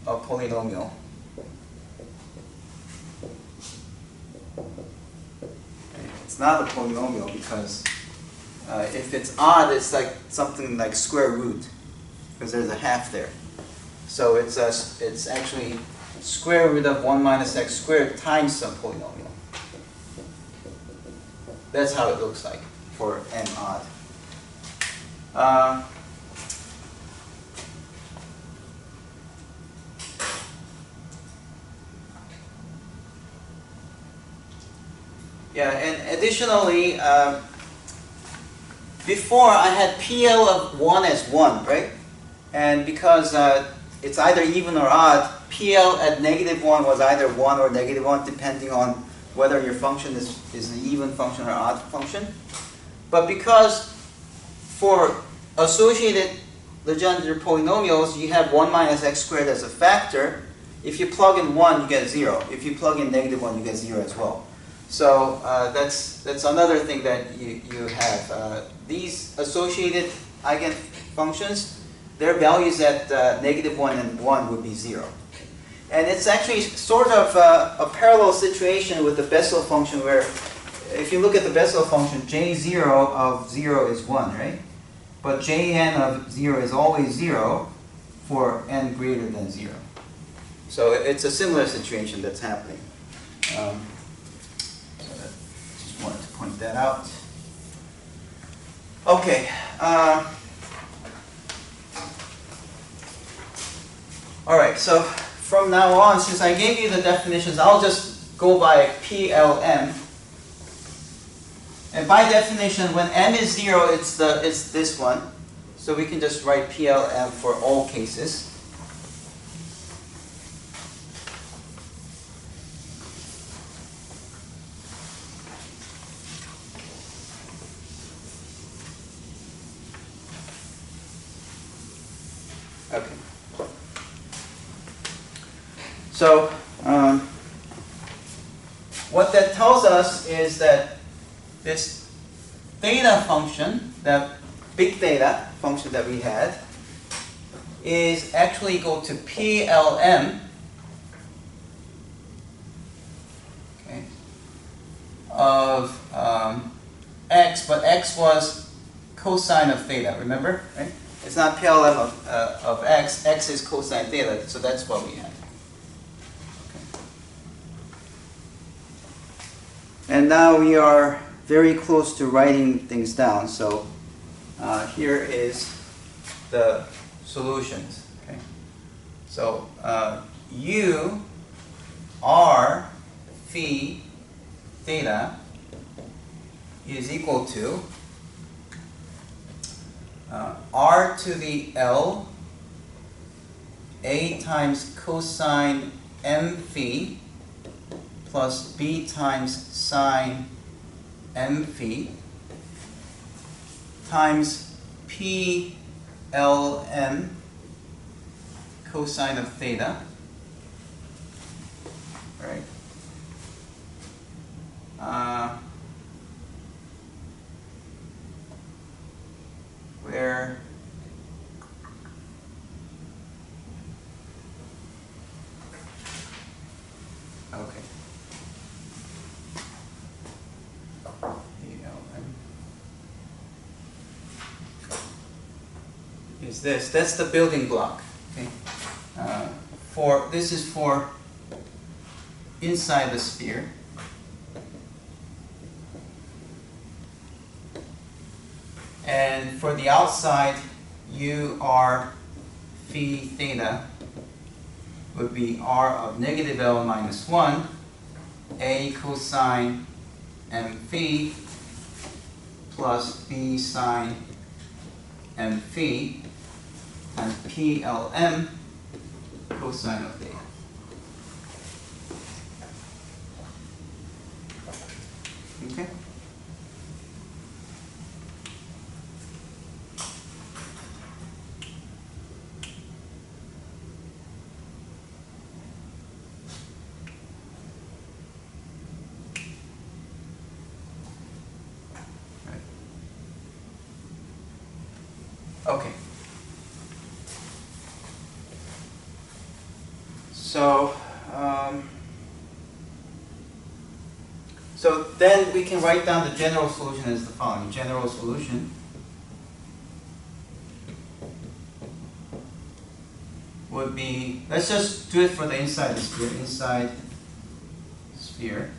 a polynomial. It's not a polynomial because if it's odd, it's like something like square root, because there's a half there. So it's actually square root of 1 minus x squared times some polynomial. That's how it looks like for M odd. Yeah, and additionally, before I had PL of 1 as 1, right? And because it's either even or odd, PL at -1 was either 1 or -1, depending on whether your function is an even function or odd function. But because for associated Legendre polynomials, you have 1 minus x squared as a factor, if you plug in 1, you get 0. If you plug in -1, you get 0 as well. So that's another thing that you have. These associated eigenfunctions, their values at -1 and 1 would be 0. And it's actually sort of a parallel situation with the Bessel function, where if you look at the Bessel function, J0 of 0 is 1, right? But Jn of 0 is always 0 for n greater than 0. So it's a similar situation that's happening. Just wanted to point that out. Okay. All right, so from now on, since I gave you the definitions, I'll just go by PLM. And by definition, when m is 0, it's this one. So we can just write PLM for all cases. Okay. So what that tells us is that this theta function, that big theta function that we had, is actually equal to PLM, okay, of x, but x was cosine of theta, remember? Right? It's not PLM of x, x is cosine theta, so that's what we have. And now we are very close to writing things down. So here is the solutions. Okay. So U R phi theta is equal to R to the L A times cosine m phi plus b times sine m phi times p l m cosine of theta, right? Where okay. Is this? That's the building block. Okay. This is for inside the sphere. And for the outside, U R phi theta would be R of -L minus 1, A cosine m phi plus B sine m phi and PLM cosine of theta. Okay. Okay. So then we can write down the general solution as the following. General solution would be, let's just do it for the inside the sphere. Inside sphere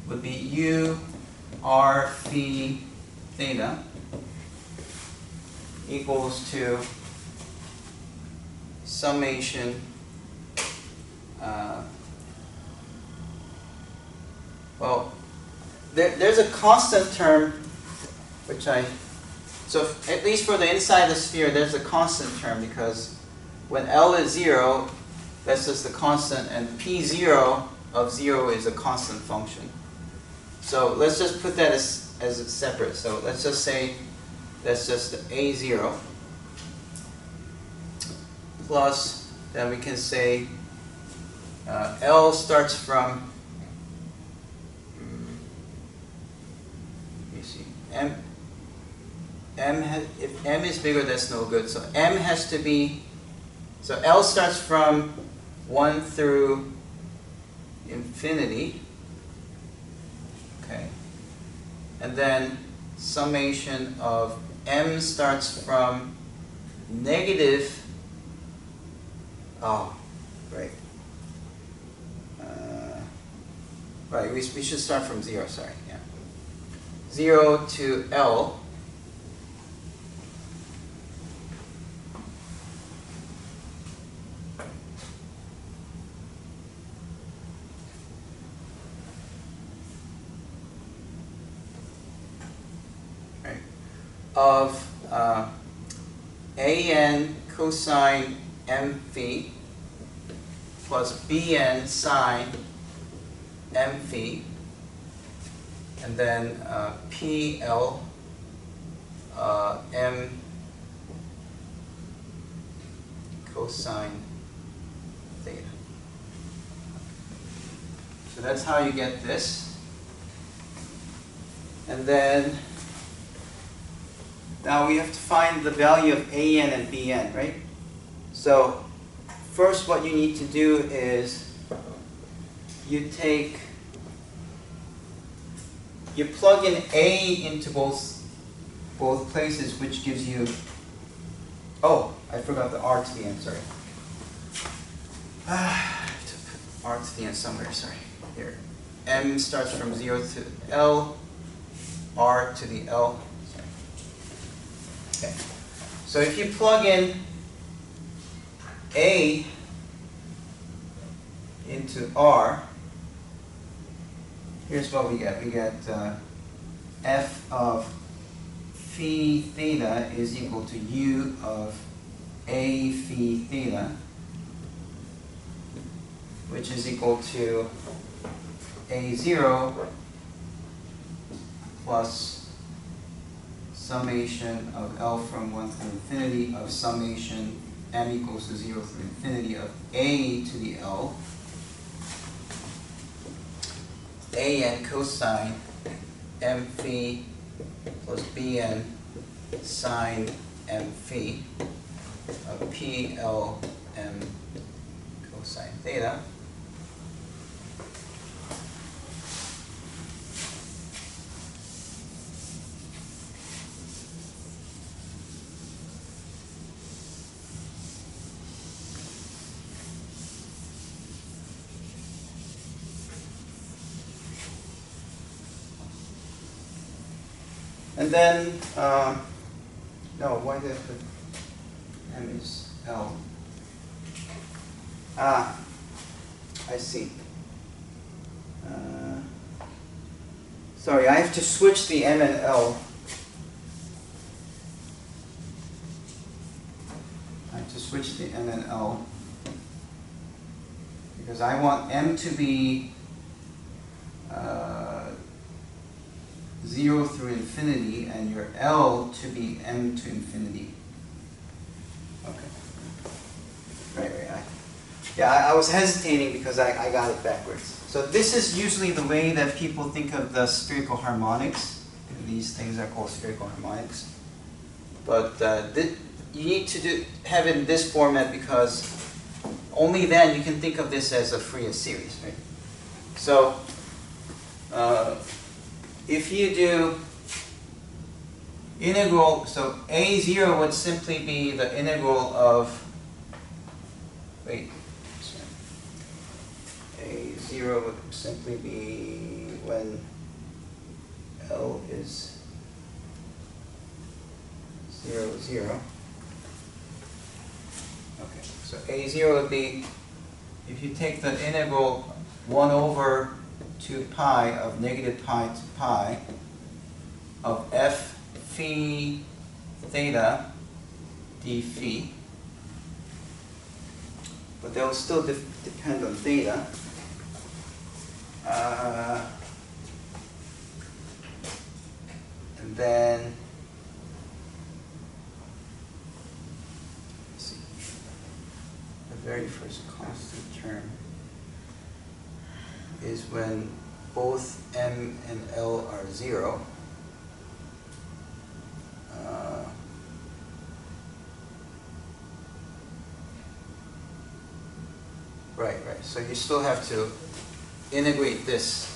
would be U R phi theta equals to summation well, there's a constant term which so at least for the inside the sphere there's a constant term because when L is 0, that's just the constant, and P0 of 0 is a constant function. So let's just put that as a separate. So let's just say that's just A0 plus, then we can say L starts from, let me see, if M is bigger, that's no good. So M has to be, so L starts from 1 through infinity. Okay. And then summation of M starts from negative, right. Right, we should start from 0, sorry, yeah. 0 to L. Right. Of AN cosine M phi plus BN sine M phi, and then PL M cosine theta. So that's how you get this. And then now we have to find the value of AN and BN, right? So first what you need to do is you plug in A into both places, which gives you, oh, I forgot the R to the end, sorry. I have to put R to the end somewhere, sorry. Here. M starts from 0 to L, R to the L. Sorry. Okay. So if you plug in A into R, here's what we get. We get F of phi theta is equal to U of A phi theta, which is equal to A0 plus summation of L from 1 through infinity of summation M equals to 0 through infinity of A to the L, AN cosine M phi plus BN sine M phi of PLM cosine theta. And then, no, why did I put M is L? Ah, I see. Sorry, I have to switch the M and L. I have to switch the M and L because I want M to be 0 through infinity, and your L to be m to infinity. Okay. Right. I was hesitating because I got it backwards. So this is usually the way that people think of the spherical harmonics. These things are called spherical harmonics. But you need to have it in this format because only then you can think of this as a Fourier series, right? So if you do integral, so A0 would simply be the integral of, A0 would simply be when L is 0, 0. Okay, so A0 would be, if you take the integral 1 over 2 pi of negative pi to pi of f phi theta d phi, but they'll still depend on theta. And then, let's see, the very first constant term is when both m and L are 0. Right. So you still have to integrate this.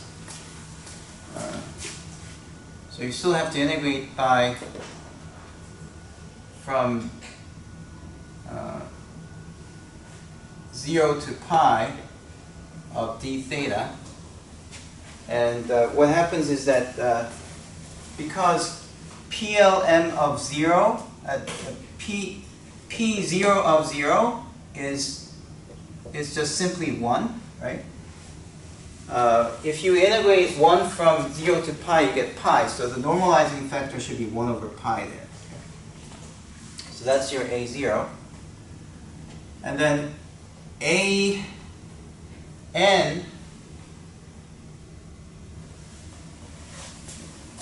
So you still have to integrate from 0 to pi of d theta. And what happens is that because PLM of 0, P0 of 0 is just simply 1, right? If you integrate 1 from 0 to pi, you get pi. So the normalizing factor should be 1 over pi there. So that's your A0. And then AN.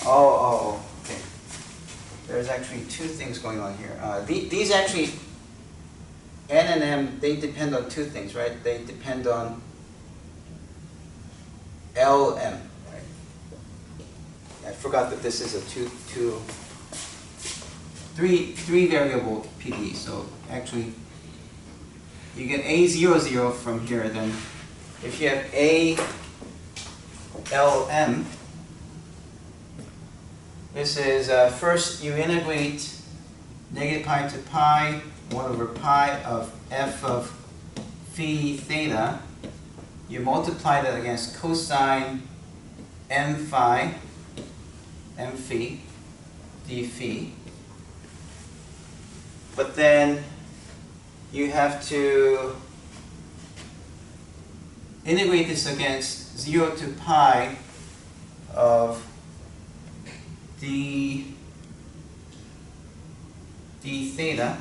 Okay. There's actually two things going on here. These actually, N and M, they depend on two things, right? They depend on LM, right? I forgot that this is a three variable PDE. So actually, you get A00 from here. Then, if you have ALM, this is first you integrate negative pi to pi 1 over pi of f of phi theta. You multiply that against cosine m phi d phi. But then you have to integrate this against 0 to pi of d theta.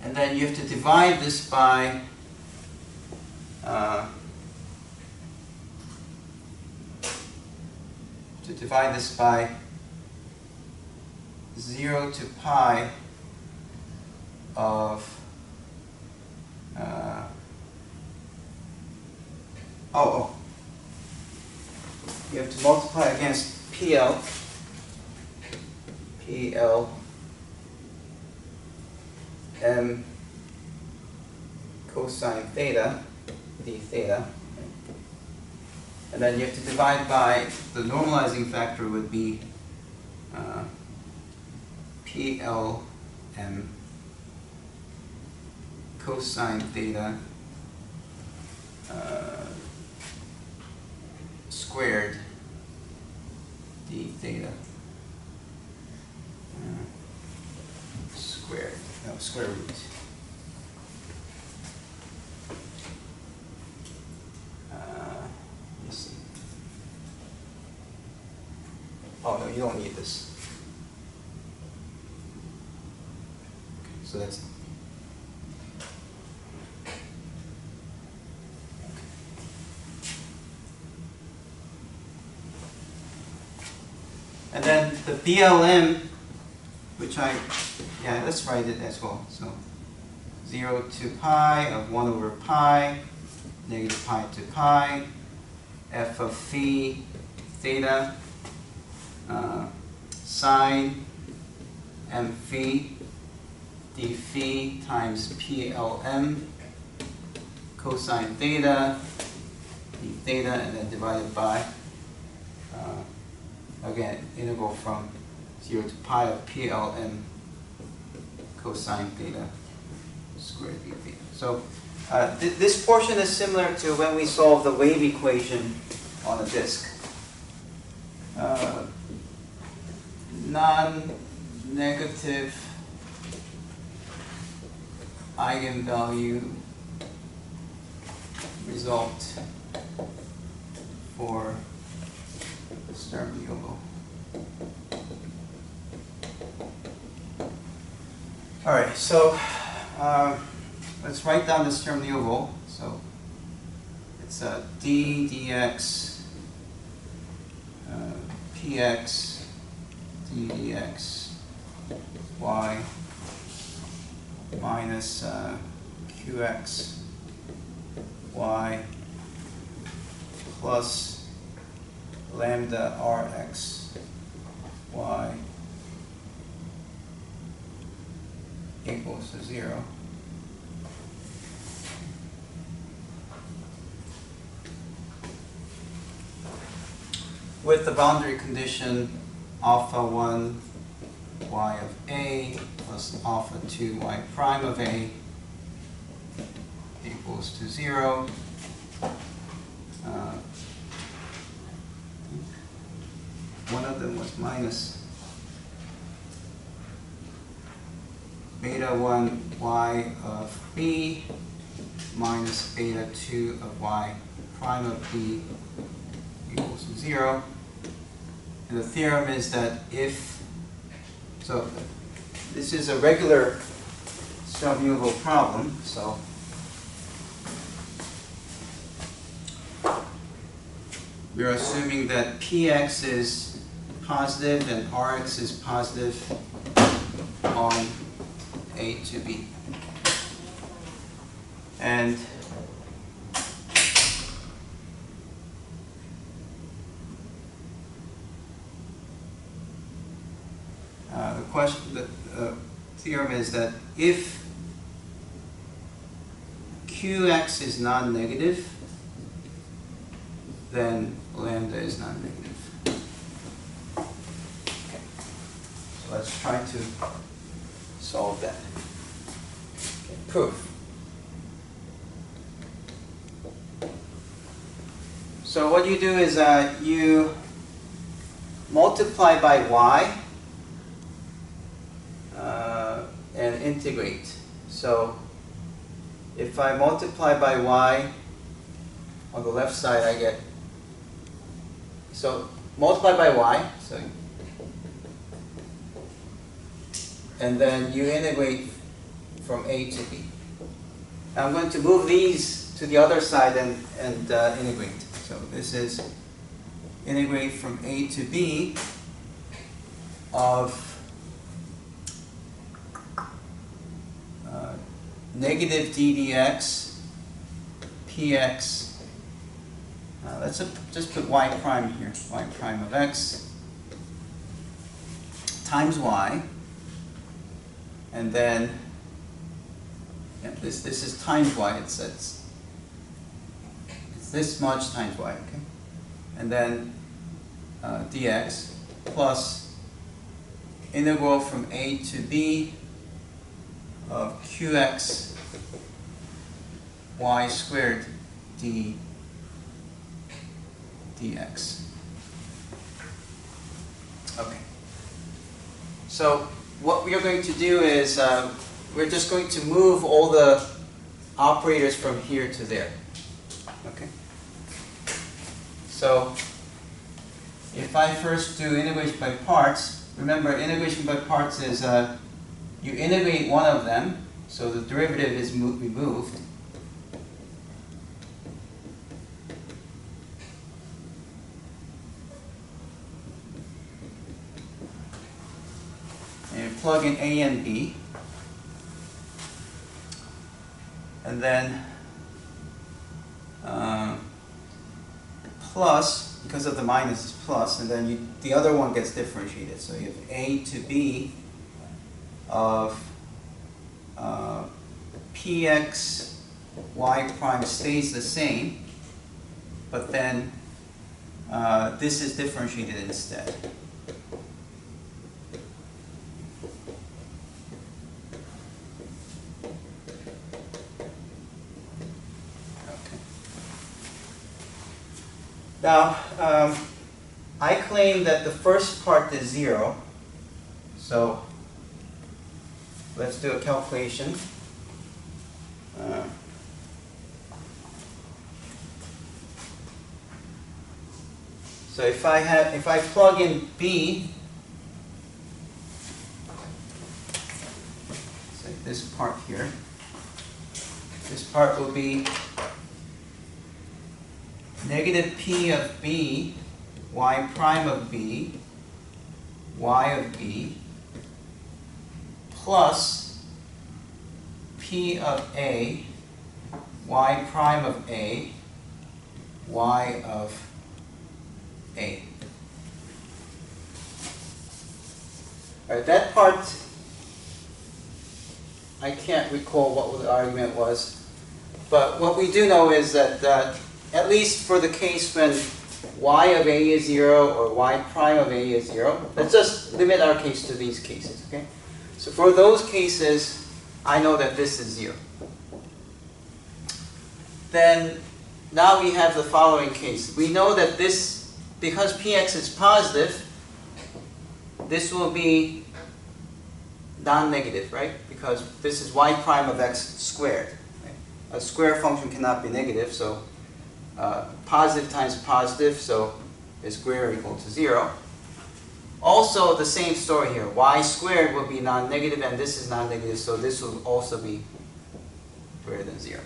And then you have to divide this by to divide this by 0 to pi of you have to multiply against PL m cosine theta d theta, and then you have to divide by the normalizing factor would be PLM cosine theta squared d theta square root. Let's see. Oh no, you don't need this. Okay, so that's. the BLM, which let's write it as well. So 0 to pi of 1 over pi, negative pi to pi, f of phi theta, sine m phi d phi times PLM, cosine theta, d theta, and then divided by, again, integral from 0 to pi of PLM cosine theta squared d theta. So this portion is similar to when we solved the wave equation on a disk. Non-negative eigenvalue result for Sturm Liouville. All right, so let's write down the Sturm Liouville. So it's d dx px d dx y minus qx y plus lambda rx y equals to 0. With the boundary condition alpha 1 y of a plus alpha 2 y prime of a equals to 0. One of them was minus beta 1 y of b minus beta 2 of y prime of b equals to 0. And the theorem is that if, so this is a regular Sturm Liouville problem, so we're assuming that px is positive and rx is positive on a to b. And the theorem is that if qx is non-negative, then lambda is non-negative. Okay. So let's try to solve that. Okay. Proof. So what you do is you multiply by y and integrate. So if I multiply by y on the left side, I get, so multiply by y, so, and then you integrate from a to b. Now I'm going to move these to the other side and integrate. So this is integrate from a to b of negative d dx px, let's just put y prime here, y prime of x times y, and then this is times y, it's this much times y, okay? And then dx plus integral from a to b of qx y squared dx. Okay. So what we are going to do is we're just going to move all the operators from here to there. Okay. So if I first do integration by parts, remember integration by parts is you integrate one of them, so the derivative is removed. plug in A and B. And then plus, because of the minus is plus, and then the other one gets differentiated. So you have A to B of Px y prime stays the same, but then this is differentiated instead. Now, I claim that the first part is 0, so let's do a calculation. So if I plug in B, say this part here, this part will be negative P of B, y prime of B, y of B, plus P of A, y prime of A, y of A. All right, that part, I can't recall what the argument was, but what we do know is that at least for the case when y of A is 0 or y prime of A is 0, let's just limit our case to these cases, okay? So for those cases, I know that this is 0. Then now we have the following case. We know that this, because Px is positive, this will be non-negative, right? Because this is y prime of x squared. Right? A square function cannot be negative, so positive times positive, so is greater or equal to 0. Also, the same story here. Y squared will be non-negative, and this is non-negative, so this will also be greater than 0.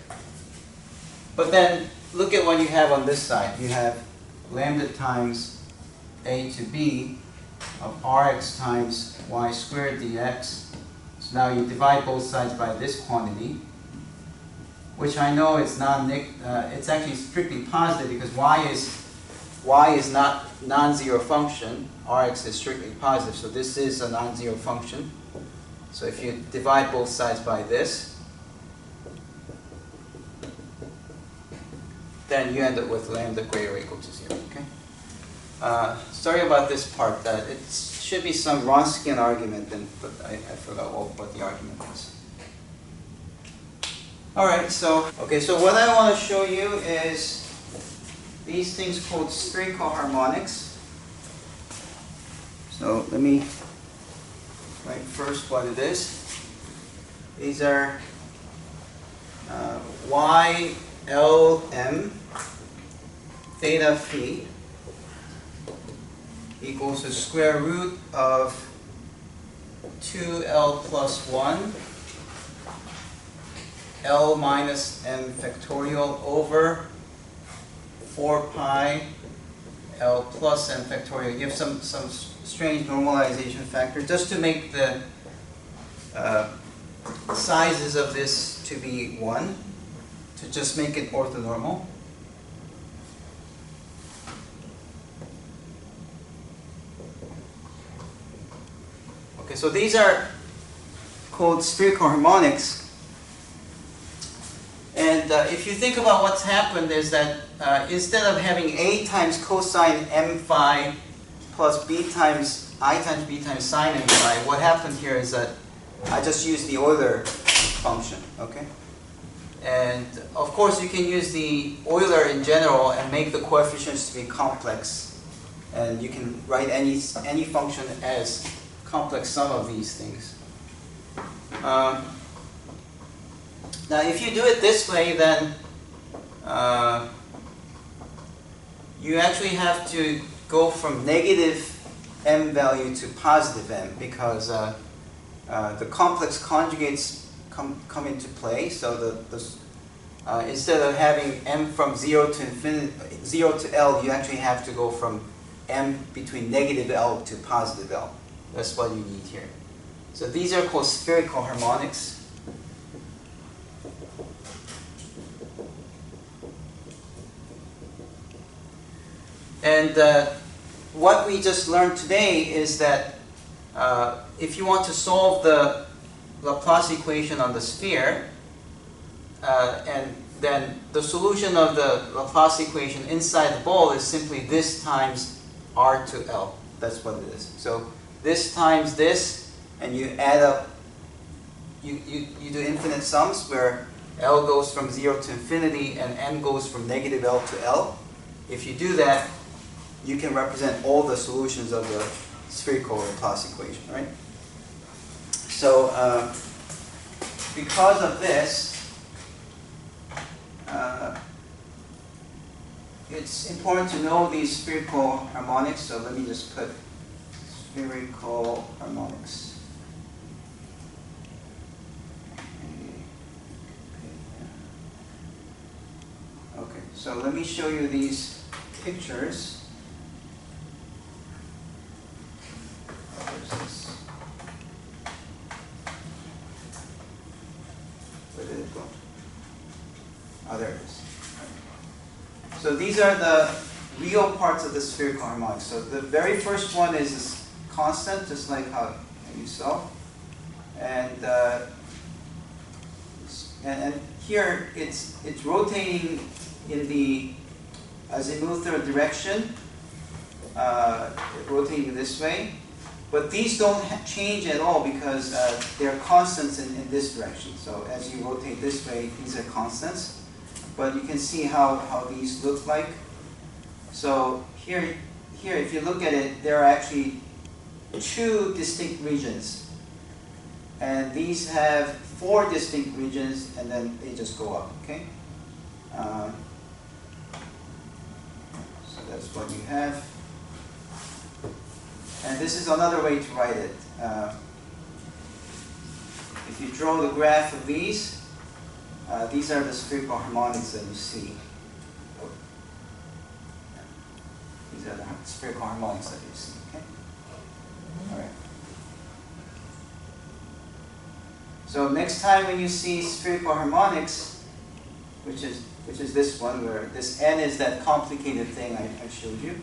But then, look at what you have on this side. You have lambda times A to B of Rx times y squared dx. So now you divide both sides by this quantity, which I know is it's actually strictly positive because y is not non-zero function. Rx is strictly positive, so this is a non-zero function. So if you divide both sides by this, then you end up with lambda greater or equal to 0. Okay. Sorry about this part. It should be some Wronskian argument, but I forgot what the argument was. All right. So what I want to show you is these things called spherical harmonics. So let me write first what it is. These are y L m theta phi equals the square root of 2l plus 1 L minus m factorial over 4 pi L plus m factorial. You have some strange normalization factor just to make the sizes of this to be 1, to just make it orthonormal. Okay, so these are called spherical harmonics. And if you think about what's happened is that instead of having A times cosine m phi plus B times I times B times sine m phi, what happened here is that I just used the Euler function, okay? And of course you can use the Euler in general and make the coefficients to be complex. And you can write any function as complex sum of these things. Now, if you do it this way, then you actually have to go from negative m value to positive m because the complex conjugates come into play. So instead of having m from 0 to infinity, 0 to L, you actually have to go from m between negative L to positive L. That's what you need here. So these are called spherical harmonics. And what we just learned today is that if you want to solve the Laplace equation on the sphere, and then the solution of the Laplace equation inside the ball is simply this times R to L. That's what it is. So this times this, and you add up, you do infinite sums where L goes from 0 to infinity and N goes from negative L to L. If you do that, you can represent all the solutions of the spherical Laplace equation, right? So because of this, it's important to know these spherical harmonics. So let me just put spherical harmonics. Okay, so let me show you these pictures. Where's this? Where did it go? Oh, there it is. So these are the real parts of the spherical harmonics. So the very first one is this constant, just like how you saw. And here it's rotating in the azimuthal direction, rotating this way. But these don't change at all because they're constants in this direction. So as you rotate this way, these are constants. But you can see how these look like. So here, if you look at it, there are actually two distinct regions. And these have four distinct regions, and then they just go up, okay? So that's what you have. And this is another way to write it. If you draw the graph of these are the spherical harmonics that you see. These are the spherical harmonics that you see, okay? All right. So next time when you see spherical harmonics, which is this one, where this n is that complicated thing I showed you.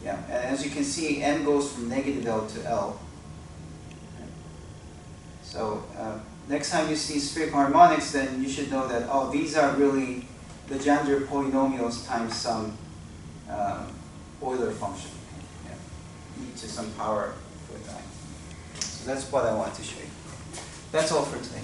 Yeah, and as you can see, n goes from negative L to L. So next time you see spherical harmonics, then you should know that, oh, these are really Legendre polynomials times some Euler function. Yeah. E to some power with I. So that's what I want to show you. That's all for today.